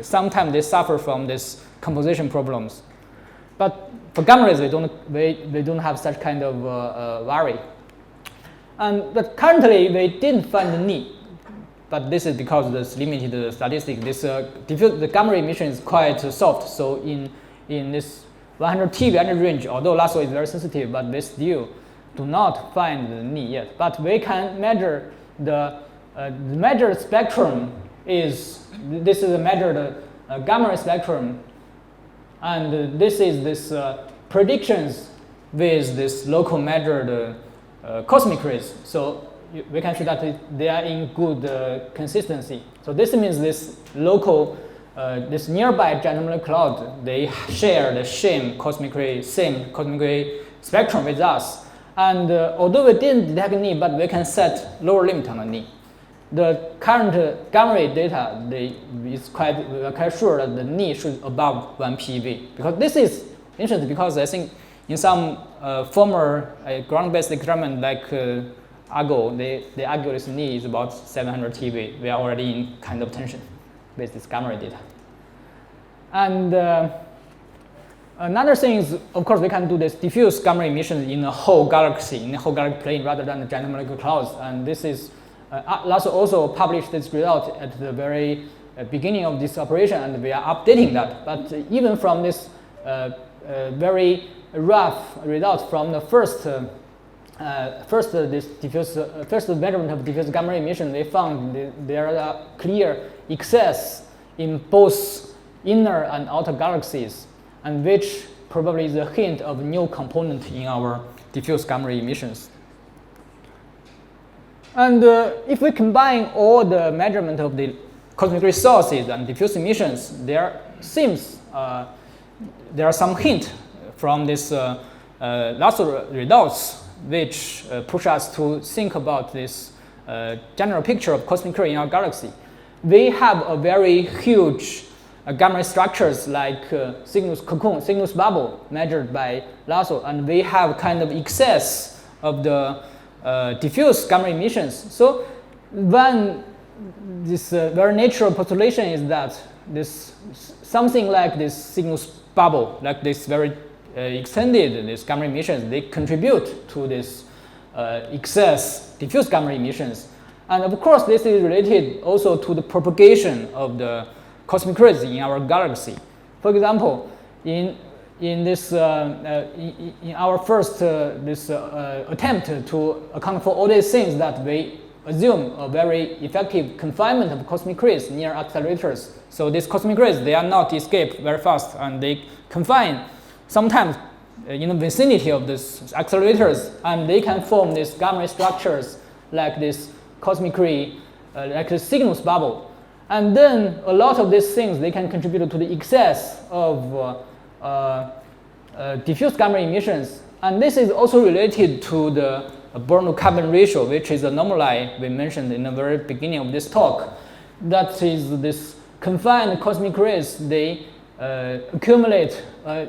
sometimes they suffer from this composition problems. But for gamma rays, we don't have such kind of worry. But currently, we didn't find the knee. But this is because of this limited statistics. The gamma ray emission is quite soft. So in this 100 TeV energy range, although LHASO is very sensitive, but we still do not find the knee yet. But we can measure the measured spectrum this is a measured gamma ray spectrum, and this is this predictions with this local measured cosmic rays. So we can see that they are in good consistency. So this means this local this nearby giant molecular cloud, they share the same cosmic ray spectrum with us. And although we didn't detect knee, but we can set lower limit on the knee. The current gamma ray data, we are quite sure that the knee should above 1 PeV. Because this is interesting, because I think in some former ground-based experiment like AGO, they argue this knee is about 700 TeV. We are already in kind of tension with this gamma ray data. And another thing is, of course, we can do this diffuse gamma ray emission in a whole galaxy, in a whole galactic plane, rather than the giant molecular clouds. And this is LHASO also published this result at the very beginning of this operation, and we are updating that. But even from this very rough result from the first measurement of diffuse gamma ray emission, we found there are clear excess in both inner and outer galaxies, and which probably is a hint of a new component in our diffuse gamma ray emissions. And if we combine all the measurement of the cosmic ray sources and diffuse emissions, there seems there are some hint from this LHASO results which push us to think about this general picture of cosmic ray in our galaxy. We have a very huge gamma ray structures like Cygnus cocoon, Cygnus bubble measured by LHASO, and we have kind of excess of the diffuse gamma ray emissions. So when this very natural postulation is that this something like this Cygnus bubble, like this very extended this gamma emissions, they contribute to this excess diffuse gamma emissions. And of course, this is related also to the propagation of the cosmic rays in our galaxy. For example, in this in our first attempt to account for all these things, that we assume a very effective confinement of cosmic rays near accelerators. So these cosmic rays, they are not escape very fast, and they confine sometimes in the vicinity of these accelerators, and they can form these gamma ray structures like this cosmic ray, like the Cygnus bubble. And then a lot of these things, they can contribute to the excess of diffuse gamma emissions. And this is also related to the boron-to-carbon ratio, which is a anomaly we mentioned in the very beginning of this talk. That is, this confined cosmic rays, they accumulate an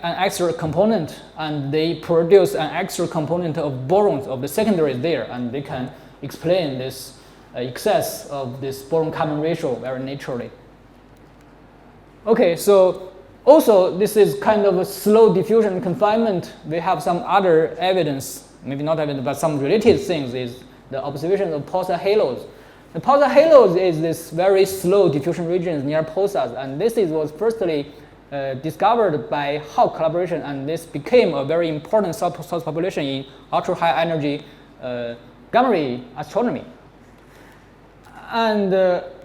extra component, and they produce an extra component of borons of the secondary there, and they can explain this excess of this boron-carbon ratio very naturally. Okay, so also this is kind of a slow diffusion confinement. We have some other evidence, maybe not evidence, but some related things, is the observation of pulsar halos. The pulsar halos is this very slow diffusion regions near pulsars, and this was firstly discovered by Hawk collaboration, and this became a very important source population in ultra-high energy gamma ray astronomy. And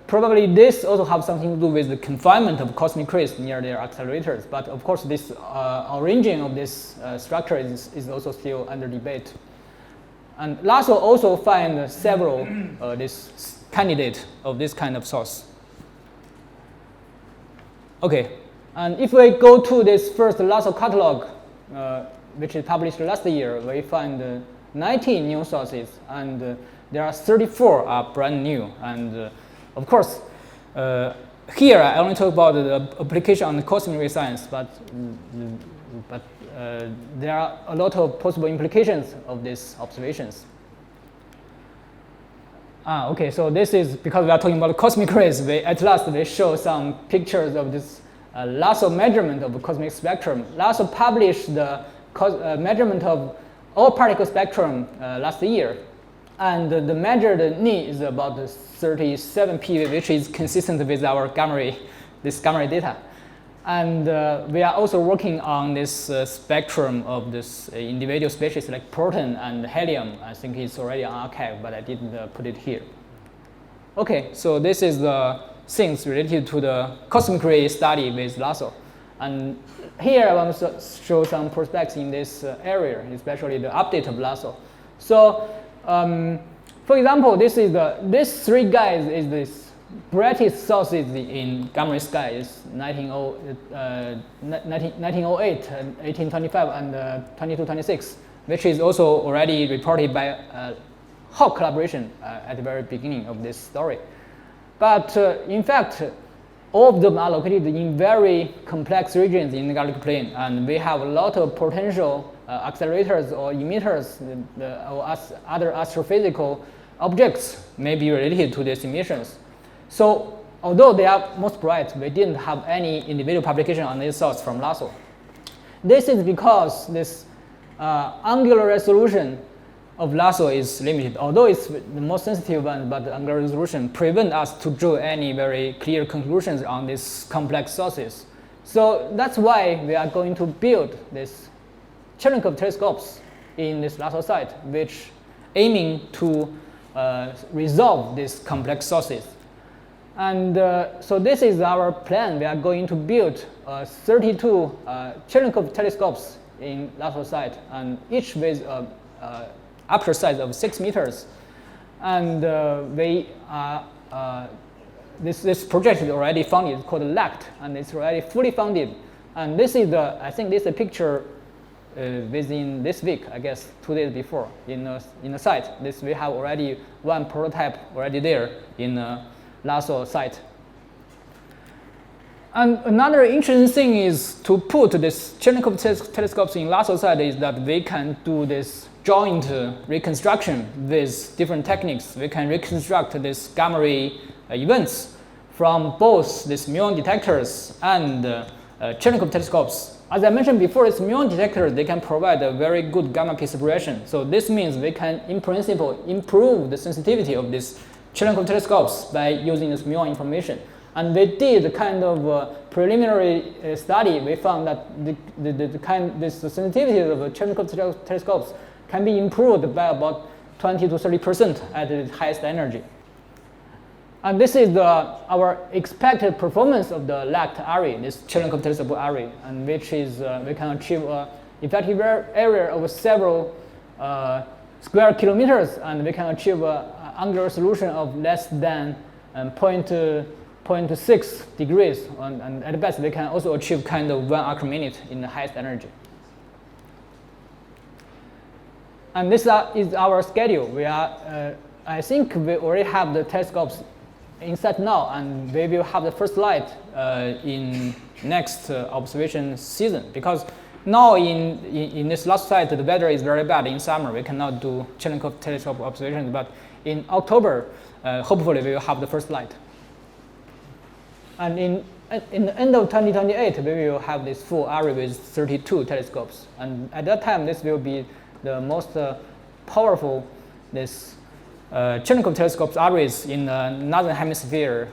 probably this also has something to do with the confinement of cosmic rays near their accelerators. But of course, this origin of this structure is also still under debate. And LHASO also find several this candidate of this kind of source. Okay, and if we go to this first LHASO catalog, which is published last year, we find 19 new sources, and there are 34 are brand new. And of course, here I only talk about the application on the cosmic ray science, but there are a lot of possible implications of these observations. Okay, so this is because we are talking about cosmic rays. At last, we show some pictures of this LHASO measurement of the cosmic spectrum. LHASO published the measurement of all particle spectrum last year. And the measured Ni is about 37 PeV, which is consistent with our gamma ray data. And we are also working on this spectrum of this individual species like proton and helium. I think it's already on archive, but I didn't put it here. Okay, so this is the things related to the cosmic ray study with LHASO. And here I want to show some prospects in this area, especially the update of LHASO. So, for example, these three guys is this brightest sources in gamma ray sky is 1908, 1825, and 2226, which is also already reported by Hawk collaboration at the very beginning of this story. But in fact, all of them are located in very complex regions in the galactic plane, and we have a lot of potential accelerators or emitters or other astrophysical objects may be related to these emissions. So although they are most bright, we didn't have any individual publication on this source from LHASO. This is because this angular resolution of LHASO is limited. Although it's the most sensitive one, but the angular resolution prevents us to draw any very clear conclusions on these complex sources. So that's why we are going to build this Cherenkov telescopes in this LHASO site, which aiming to resolve these complex sources. And so this is our plan. We are going to build 32 Cherenkov telescopes in LHASO site, and each with aperture size of 6 meters. And this project is already funded. It's called LACT, and it's already fully funded. And this is I think this is a picture within this week, I guess 2 days before in the site. We have already one prototype already there in LHASO site. And another interesting thing is to put this Cherenkov telescopes in LHASO site is that we can do this joint reconstruction with different techniques. We can reconstruct these gamma ray events from both these muon detectors and Cherenkov telescopes. As I mentioned before, these muon detectors, they can provide a very good gamma K separation. So this means we can, in principle, improve the sensitivity of these Cherenkov telescopes by using this muon information. And we did a kind of preliminary study. We found that the sensitivity of Cherenkov telescopes can be improved by about 20 to 30% at the highest energy. And this is our expected performance of the LHAT array, this Cherenkov telescope array, and which is we can achieve an effective area of several square kilometers, and we can achieve an angular resolution of less than 0.6 degrees, and at best we can also achieve kind of 1 arc minute in the highest energy. And this is our schedule. We are, I think we already have the telescopes inside now, and we will have the first light in next observation season, because now in this last site the weather is very bad in summer. We cannot do Cherenkov telescope observations, but in October hopefully we will have the first light. And in the end of 2028 we will have this full array with 32 telescopes, and at that time this will be the most powerful Cherenkov telescopes arrays in the northern hemisphere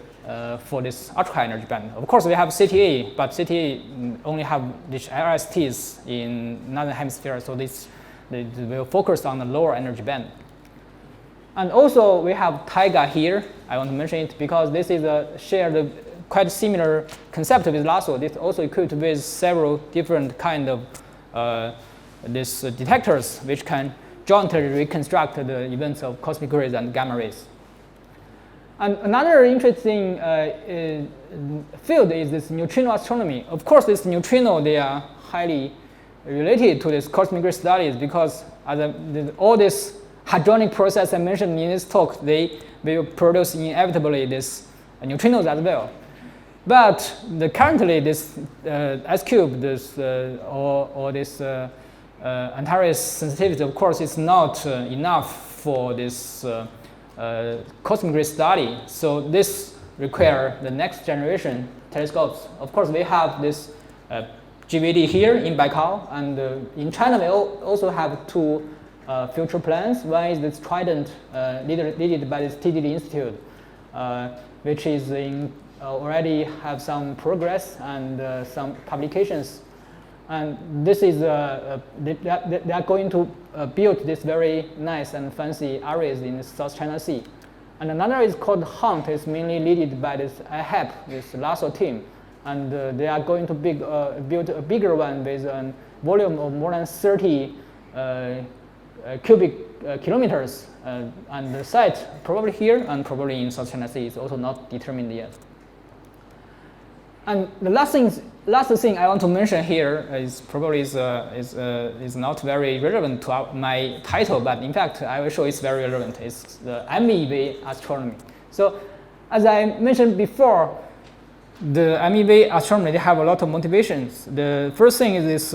for this ultra high energy band. Of course, we have CTA, but CTA only have these LSTs in northern hemisphere, so they will focus on the lower energy band. And also, we have Taiga here. I want to mention it because this is a shared, quite similar concept with LHASO. It's also equipped with several different kind of these detectors, which can jointly reconstruct the events of cosmic rays and gamma rays. And another interesting field is this neutrino astronomy. Of course, this neutrino, they are highly related to this cosmic ray studies, because all this hadronic process I mentioned in this talk, they will produce inevitably this neutrinos as well. But currently this S-cube, this or this Antares sensitivity, of course, is not enough for this cosmic ray study. So this requires the next generation telescopes. Of course, we have this GVD here in Baikal, and in China we also have two future plans. One is this Trident, led by this TDD Institute, which is already have some progress and some publications. And this is they are going to build this very nice and fancy arrays in the South China Sea. And another is called Hunt. It's mainly led by this IHAP, this LHASO team, and they are going to build a bigger one with a volume of more than 30 cubic kilometers, and the site probably here and probably in South China Sea is also not determined yet. And the last thing I want to mention here is probably is not very relevant to my title, but in fact I will show it's very relevant. It's the MEV astronomy. So as I mentioned before, the MEV astronomy, they have a lot of motivations. The first thing is this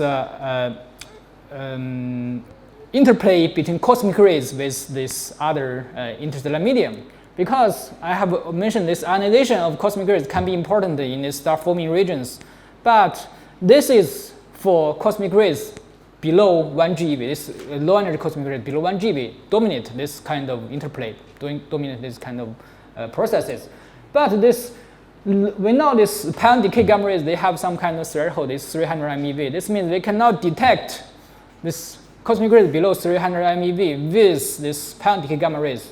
interplay between cosmic rays with this other interstellar medium. Because I have mentioned this ionization of cosmic rays can be important in the star forming regions, but this is for cosmic rays below 1 GeV. This low energy cosmic rays below 1 GeV dominate this kind of interplay, dominate this kind of processes. But we know this pion decay gamma rays, they have some kind of threshold, it's 300 MeV. This means they cannot detect this cosmic rays below 300 MeV with this pion decay gamma rays.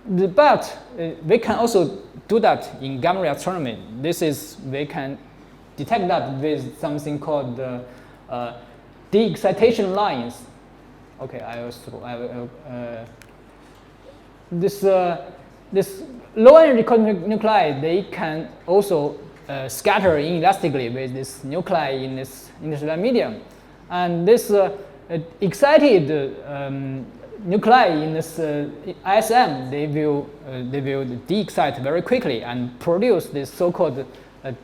But we can also do that in gamma ray astronomy. We can detect that with something called de-excitation lines. Okay, this low energy cosmic nuclei, they can also scatter inelastically with this nuclei in this interstellar medium, and this excited nuclei in this ISM, they will de-excite very quickly and produce this so-called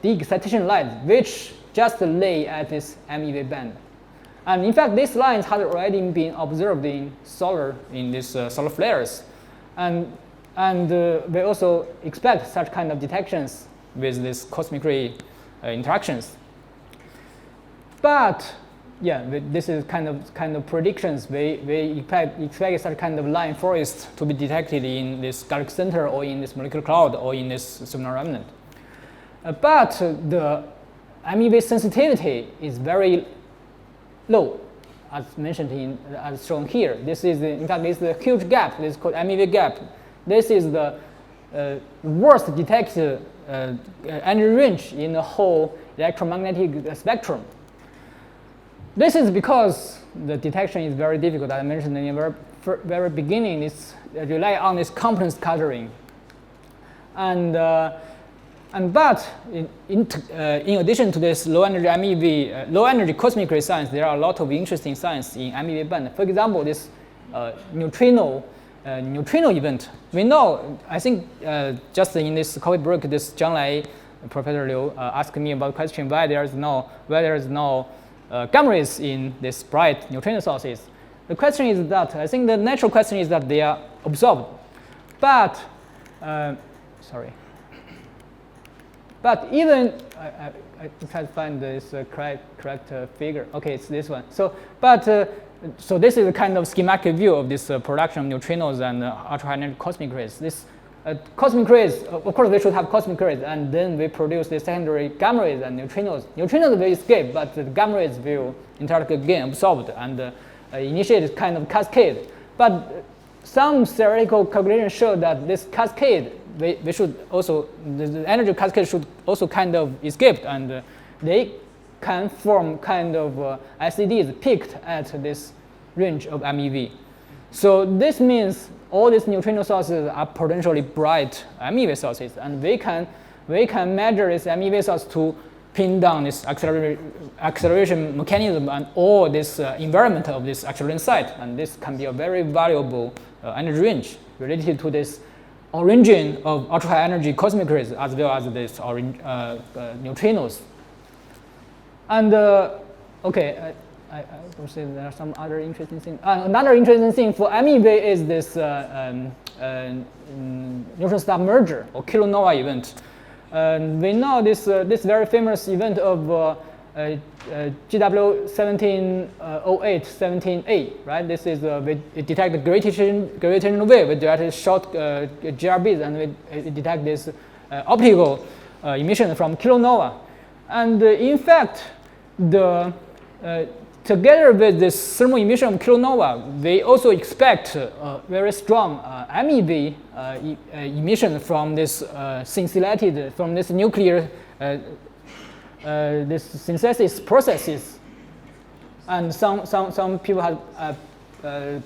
de-excitation light, which just lay at this MEV band. And in fact, these lines had already been observed in these solar flares. And we also expect such kind of detections with these cosmic ray interactions. But yeah, this is kind of predictions. We expect such kind of line forest to be detected in this galaxy center or in this molecular cloud or in this supernova remnant. But the MEV sensitivity is very low, as mentioned as shown here. This is in fact this is a huge gap. This is called MEV gap. This is the worst detected energy range in the whole electromagnetic spectrum. This is because the detection is very difficult. As I mentioned in the very beginning, it's rely on this component scattering. But in addition to this low energy MEV, low energy cosmic ray science, there are a lot of interesting science in MEV band. For example, this neutrino event. We know, I think, just in this COVID break, this Zhang Lai, Professor Liu, asked me about the question why there is no gamma rays in these bright neutrino sources. The question is that I think the natural question is that they are absorbed, but But even I try to find this correct figure. Okay, it's this one. So this is a kind of schematic view of this production of neutrinos and ultra high energy cosmic rays. This cosmic rays, of course, we should have cosmic rays, and then we produce the secondary gamma rays and neutrinos. Neutrinos will escape, but the gamma rays will interact again, absorbed, and initiate this kind of cascade. But some theoretical calculations show that this cascade, we should also, the energy cascade should also kind of escape, and they can form kind of SEDs peaked at this range of MEV. So this means all these neutrino sources are potentially bright MEV sources, and we can measure this MEV source to pin down this acceleration mechanism and all this environment of this acceleration site, and this can be a very valuable energy range related to this origin of ultra high energy cosmic rays as well as this neutrinos. And okay. I would say there are some other interesting things. Another interesting thing for MEV is this neutron star merger or kilonova event. We know this very famous event of GW 1708-17A, right? This is we detect the gravitational wave with that short GRBs, and we detect this optical emission from kilonova. And in fact, together with this thermal emission of kilonova, we also expect very strong MEV emission from this scintillated, from this nuclear this synthesis processes. And some people have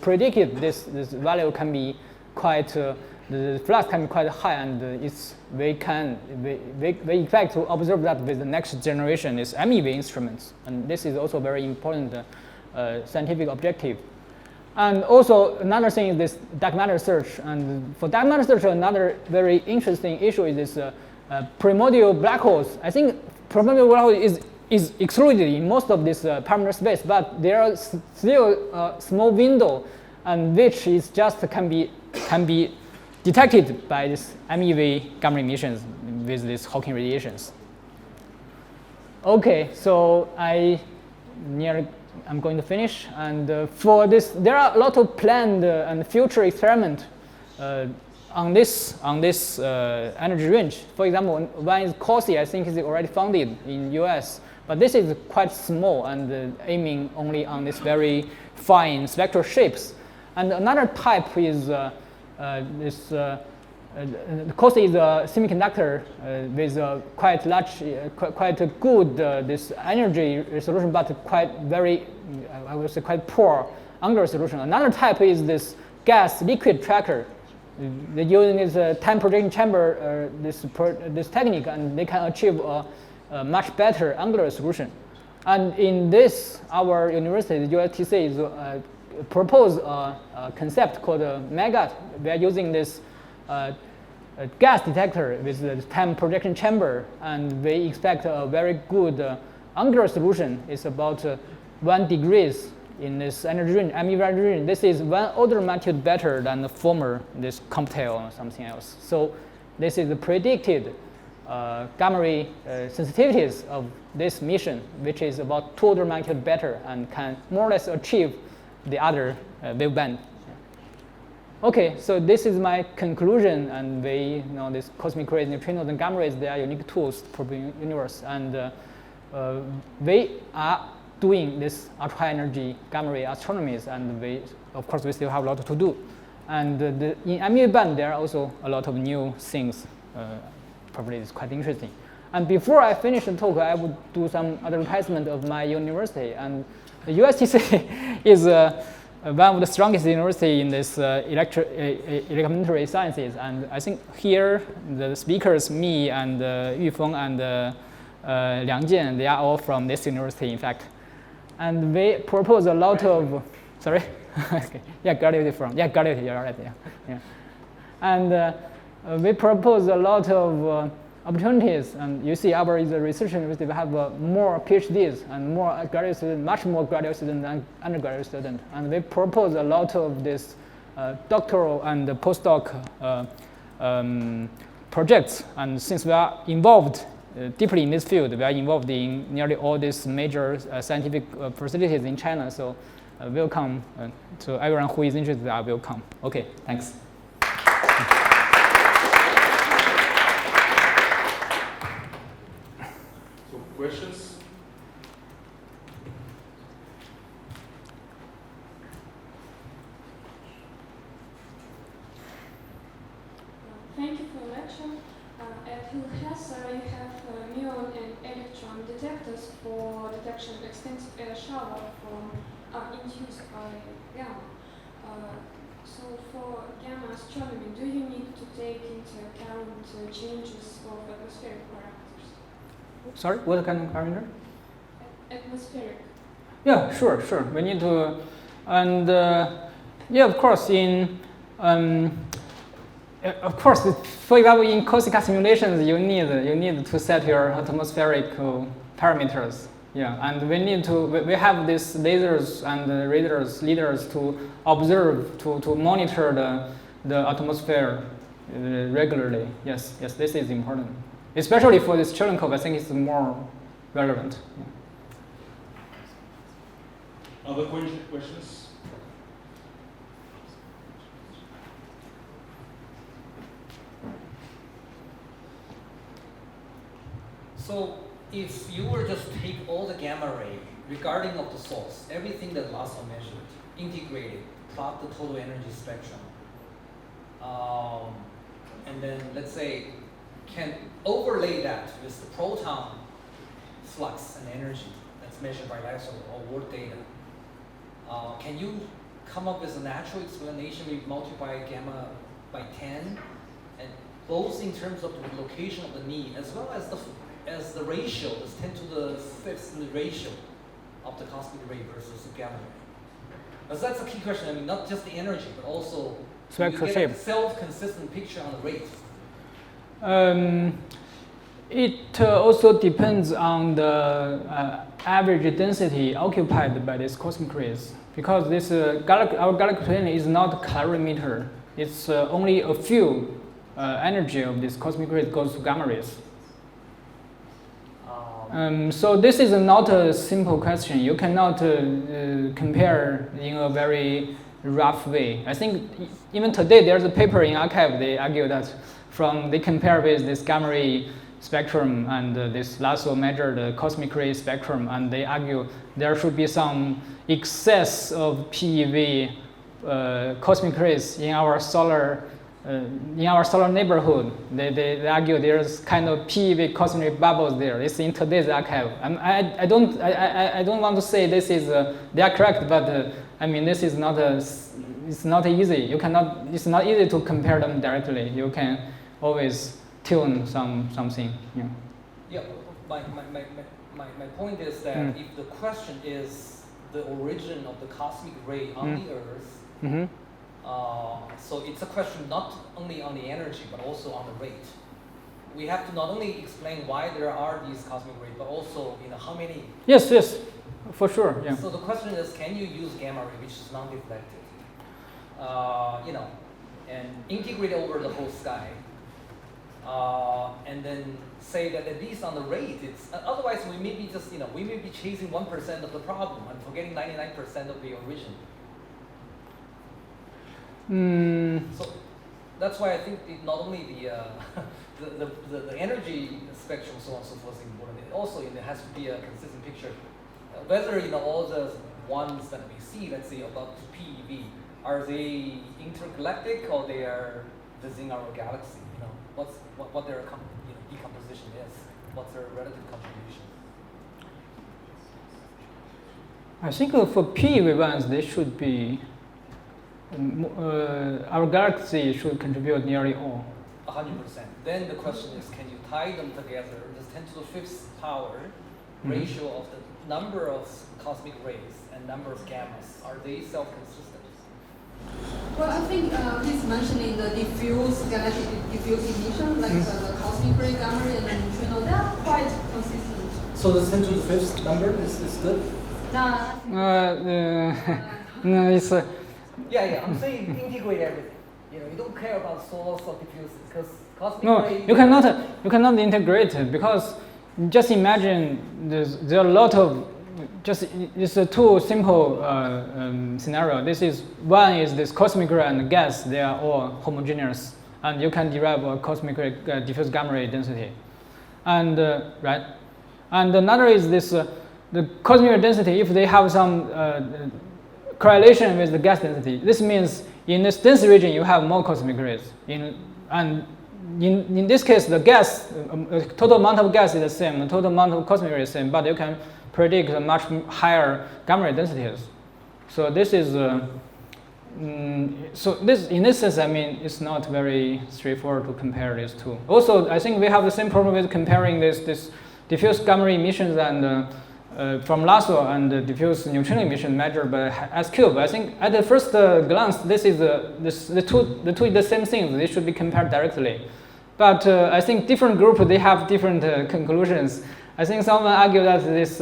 predicted this value can be quite, the flux can be quite high, and we expect to observe that with the next generation is MEV instruments, and this is also very important scientific objective. And also another thing is this dark matter search, and for dark matter search, another very interesting issue is this primordial black holes. I think primordial black hole is excluded in most of this parameter space, but there are still a small window, and which is just can be detected by this MEV gamma emissions with these Hawking radiations. Okay, so I'm going to finish, and for this, there are a lot of planned and future experiments on this energy range. For example, one is COSI, I think is already funded in US, but this is quite small and aiming only on this very fine spectral shapes. And another type is COSI is a semiconductor with quite large, quite good this energy resolution, but quite very, I would say, quite poor angular resolution. Another type is this gas-liquid tracker. They're using this time projection chamber, this technique, and they can achieve a much better angular resolution. And in this, our university, the USTC, is propose a concept called MEGAT. We are using this gas detector with the time projection chamber, and we expect a very good angular solution. It's about 1 degrees in this energy range, MeV energy range. This is 1 order of magnitude better than the former, this CompTel or something else. So this is the predicted gamma ray sensitivities of this mission, which is about 2 order of magnitude better and can more or less achieve the other waveband. Okay, so this is my conclusion, and we know this cosmic rays, neutrinos, and gamma rays, they are unique tools for the universe, and we are doing this ultra-high energy gamma ray astronomies, and we, of course, we still have a lot to do. And in MeV band, there are also a lot of new things. Probably it's quite interesting. And before I finish the talk, I would do some advertisement of my university. And the USTC is one of the strongest university in this elementary sciences. And I think here the speakers, me and Yufeng and Liang Jian, they are all from this university, in fact. And we propose a lot of, sorry? Okay. Yeah, graduated from, yeah, graduated, you're right, yeah. And we propose a lot of opportunities, and you see our research university, we have more PhDs and more graduate students, much more graduate students than undergraduate students. And we propose a lot of this doctoral and postdoc projects. And since we are involved deeply in this field, we are involved in nearly all these major scientific facilities in China. So welcome to everyone who is interested, I will come. Okay, thanks. Questions? Thank you for the lecture. At LHASO, you have muon and electron detectors for detection of extensive air shower induced by gamma. So for gamma astronomy, do you need to take into account changes of atmospheric parameters? Sorry, what kind of parameter? Atmospheric. Yeah, sure. We need to, and yeah, of course, for example, in Corsica simulations, you need to set your atmospheric parameters. Yeah, and we have these lasers and leaders to observe, to monitor the atmosphere regularly. Yes, this is important. Especially for this Cherenkov, I think it's more relevant. Yeah. Other questions? So if you were just take all the gamma ray, regarding of the source, everything that LHASO measured, integrated, plot the total energy spectrum, and then let's say can overlay that with the proton flux and energy that's measured by LHASO or world data. Can you come up with a natural explanation? We multiply gamma by 10, and both in terms of the location of the knee as well as the ratio, this 10 to the 5th ratio of the cosmic ray versus the gamma ray. Because that's a key question. I mean, not just the energy, but also spectral get shape. A self-consistent picture on the rate. It also depends on the average density occupied by these cosmic rays, because this our galactic plane is not calorimeter. It's only a few energy of this cosmic rays goes to gamma rays. So this is not a simple question. You cannot compare in a very rough way. I think even today there's a paper in arXiv. They argue that they compare with this gamma ray spectrum and this LHASO measured cosmic ray spectrum, and they argue there should be some excess of PeV cosmic rays in our solar neighborhood. They argue there's kind of PeV cosmic bubbles there. It's in today's arXiv. I don't want to say this is they are correct, but I mean this is not it's not easy. It's not easy to compare them directly. You can always tune something. Yeah. Yeah. My point is that if the question is the origin of the cosmic ray on the Earth. So it's a question not only on the energy, but also on the rate. We have to not only explain why there are these cosmic rays, but also how many. Yes. For sure, yeah. So the question is, can you use gamma ray, which is non-deflective, and integrate over the whole sky, and then say that at least on the rate, it's otherwise we may be just we may be chasing 1% of the problem and forgetting 99% of the origin. So that's why I think not only the energy spectrum, so on and so forth, is important. It also it has to be a consistent picture. Whether all the ones that we see, let's say about PeV, are they intergalactic or they are within our galaxy? What their decomposition is, what's their relative contribution? I think for PeV ones, they should be. Our galaxy should contribute nearly all. 100%. Then the question is, can you tie them together? This 10 to the 5th power ratio of the number of cosmic rays and number of gammas, are they self-consistent? Well, I think he's mentioning the diffuse galactic diffuse emission, like the cosmic ray, gamma ray, and the neutrino. They are quite consistent. So the 10 to the 5th number is good? No, it's. Yeah, I'm saying integrate everything. You don't care about source or diffuse because cosmic No, ray. you cannot integrate it because just imagine there are a lot of it's a two simple scenario. One is this cosmic ray and gas, they are all homogeneous, and you can derive a cosmic ray diffuse gamma ray density, and right, and another is this the cosmic ray density if they have some correlation with the gas density. This means in this dense region you have more cosmic rays. In this case, the gas total amount of gas is the same, the total amount of cosmic rays is the same, but you can predict a much higher gamma ray densities. So this is in this sense, I mean, it's not very straightforward to compare these two. Also, I think we have the same problem with comparing this diffuse gamma ray emissions and from LHASO and the diffuse neutrino emission measured by S-cube. I think at the first glance, the two is the same thing. They should be compared directly. But I think different groups, they have different conclusions. I think someone argued that this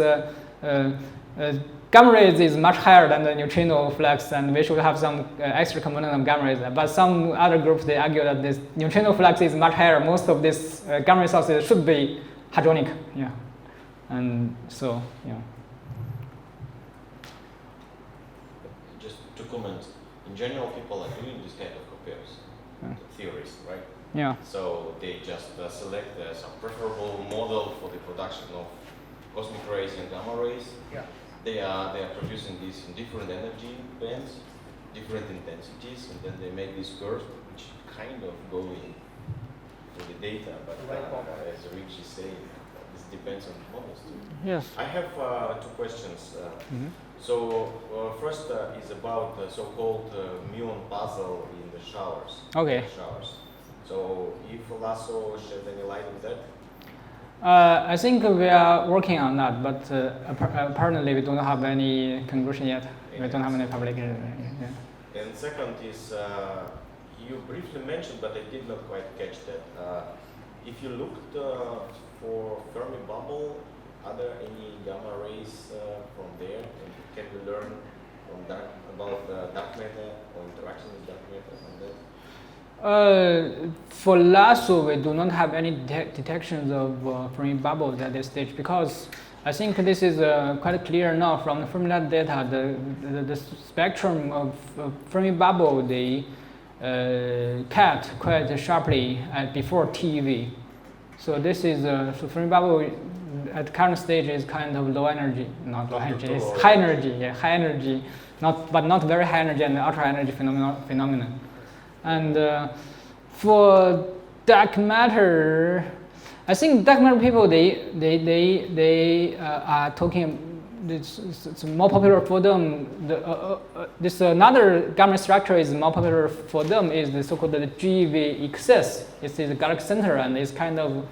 gamma rays is much higher than the neutrino flux, and we should have some extra component of gamma rays. But some other groups, they argue that this neutrino flux is much higher. Most of these gamma ray sources should be hadronic. Yeah. And so, yeah. Just to comment, in general, people are doing this kind of comparison, theories, right? Yeah. So they just select some preferable model for the production of cosmic rays and gamma rays. Yeah. They are producing these in different energy bands, different intensities, and then they make these curves, which kind of go in the data. But as Ruizhi is saying, this depends on the models too. Yes. I have 2 questions. So first is about the so-called muon puzzle in the showers. Okay. Showers. So if LHASO shed any light on that? I think we are working on that, but apparently we don't have any conclusion yet. We don't have any publication. Yeah. And second is, you briefly mentioned, but I did not quite catch that. If you looked for Fermi bubble, are there any gamma rays from there? And can we learn from about dark matter or interaction with dark matter from that? For LHASO, we do not have any detections of Fermi bubbles at this stage because I think this is quite clear now from the Fermilab data. The spectrum of Fermi bubble they cut quite sharply before TeV. So this is so Fermi bubble at current stage is kind of low energy, not low energy, it's high energy, yeah, high energy, but not very high energy and ultra high energy phenomenon. And for dark matter, I think dark matter people they are talking. It's more popular for them. This another gamma structure is more popular for them is the so-called the GeV-XS. It's the galaxy center and it's kind of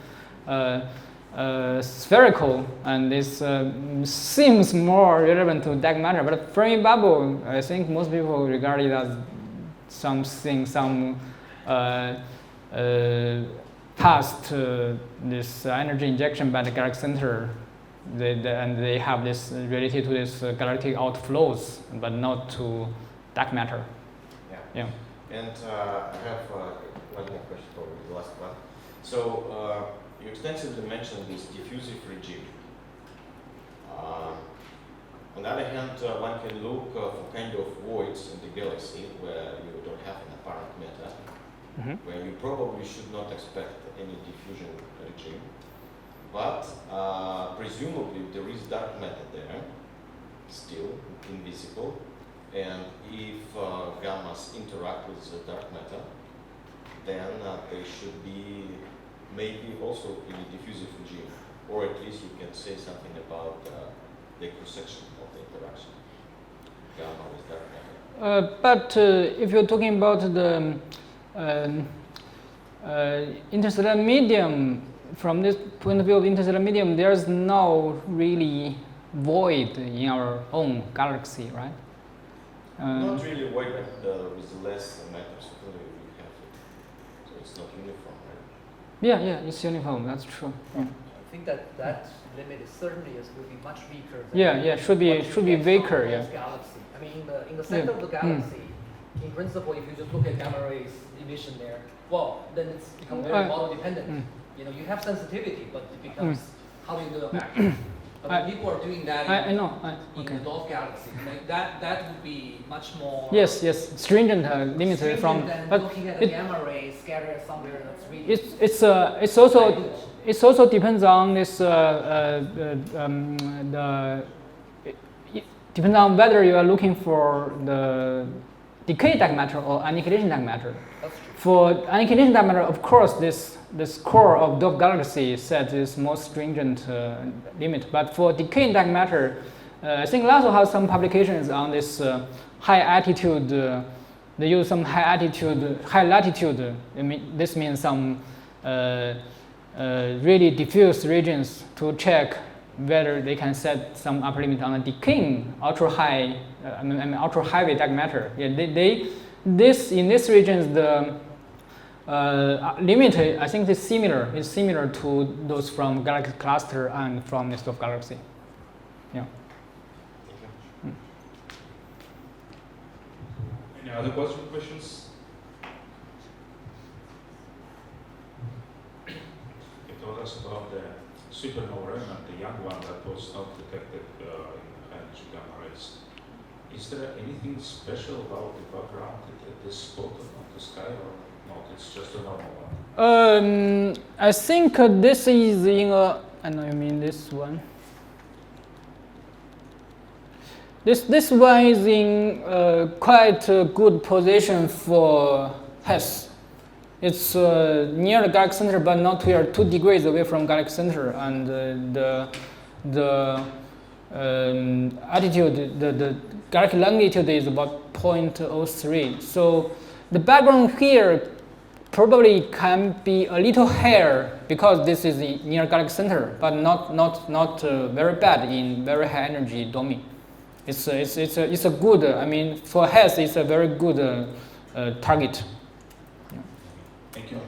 spherical, and this seems more relevant to dark matter. But Fermi bubble, I think most people regard it as some past this energy injection by the galaxy center. and they have this related to this galactic outflows, but not to dark matter. Yeah. And I have one more question for the last one. So you extensively mentioned this diffusive regime. On the other hand, one can look for kind of voids in the galaxy where you don't have an apparent matter, where you probably should not expect any diffusion regime. But presumably there is dark matter there, still invisible. And if gammas interact with the dark matter, then they should be maybe also in a diffusive regime, or at least you can say something about the cross-section of the interaction, gamma with dark matter. But if you're talking about the interstellar medium, from this point of view of interstellar medium, there's no really void in our own galaxy, right? Not really void, but with less matter, certainly we have it. So it's not uniform, right? Yeah, it's uniform, that's true. Yeah. I think that limit is certainly will be much weaker. Yeah, should be weaker. Yeah. Galaxy. I mean, in the center of the galaxy, in principle, if you just look at gamma rays emission there, well, then it's become very model dependent. You know, you have sensitivity, but it becomes how do you do the factor? But when people are doing that in the dwarf galaxy, like that would be much more stringent limited from. But looking at a gamma ray scattered somewhere that's really it also depends on this depends on whether you are looking for the decay dark matter or annihilation dark matter. That's true. For annihilation dark matter, of course, this core of dwarf galaxy set is more stringent limit. But for decaying dark matter, I think LHASO has some publications on this high altitude. They use some high latitude. This means some really diffuse regions to check whether they can set some upper limit on a decaying ultra heavy dark matter. Yeah, in these regions the limit, I think, is similar to those from galaxy cluster and from the dwarf galaxy. Yeah. Any other questions? You told us about the supernova remnant, the young one that was not detected in energy gamma rays. Is there anything special about the background at this spot of the sky, or not? It's just a normal one? I think this is in a. I know you mean this one. This one is in quite a good position for LHASO. It's near the galaxy center, but not we are 2 degrees away from galaxy center, and the altitude, the galactic longitude is about 0.03. So the background here probably can be a little higher because this is near galaxy center, but not very bad in very high energy domain. It's a good. I mean, for LHASO, it's a very good target. Thank you.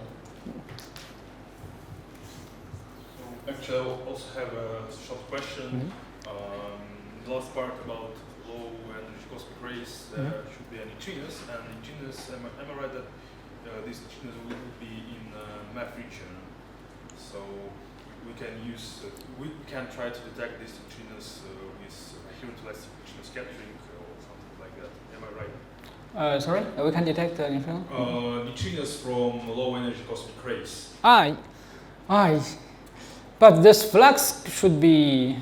So actually, I also have a short question. The last part about low energy cosmic rays should be neutrinos, and neutrinos. Am I right that these neutrinos will be in math region? So we can try to detect these neutrinos with heteroelectric neutrino scattering or something like that. Am I right? Sorry, we can detect the neutrino? Neutrinos from low energy cosmic rays. But this flux should be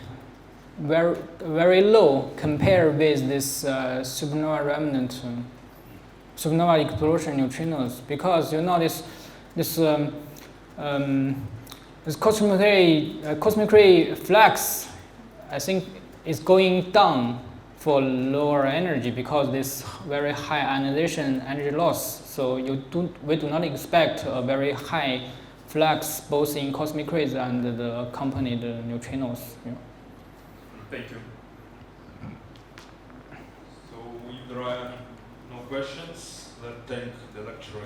very, very low compared with this supernova remnant, supernova explosion neutrinos, because you know this cosmic ray flux, I think, is going down for lower energy because this very high ionization energy loss. So we do not expect a very high flux both in cosmic rays and the accompanied neutrinos. Yeah. Thank you. So if there are no questions, let's thank the lecturer.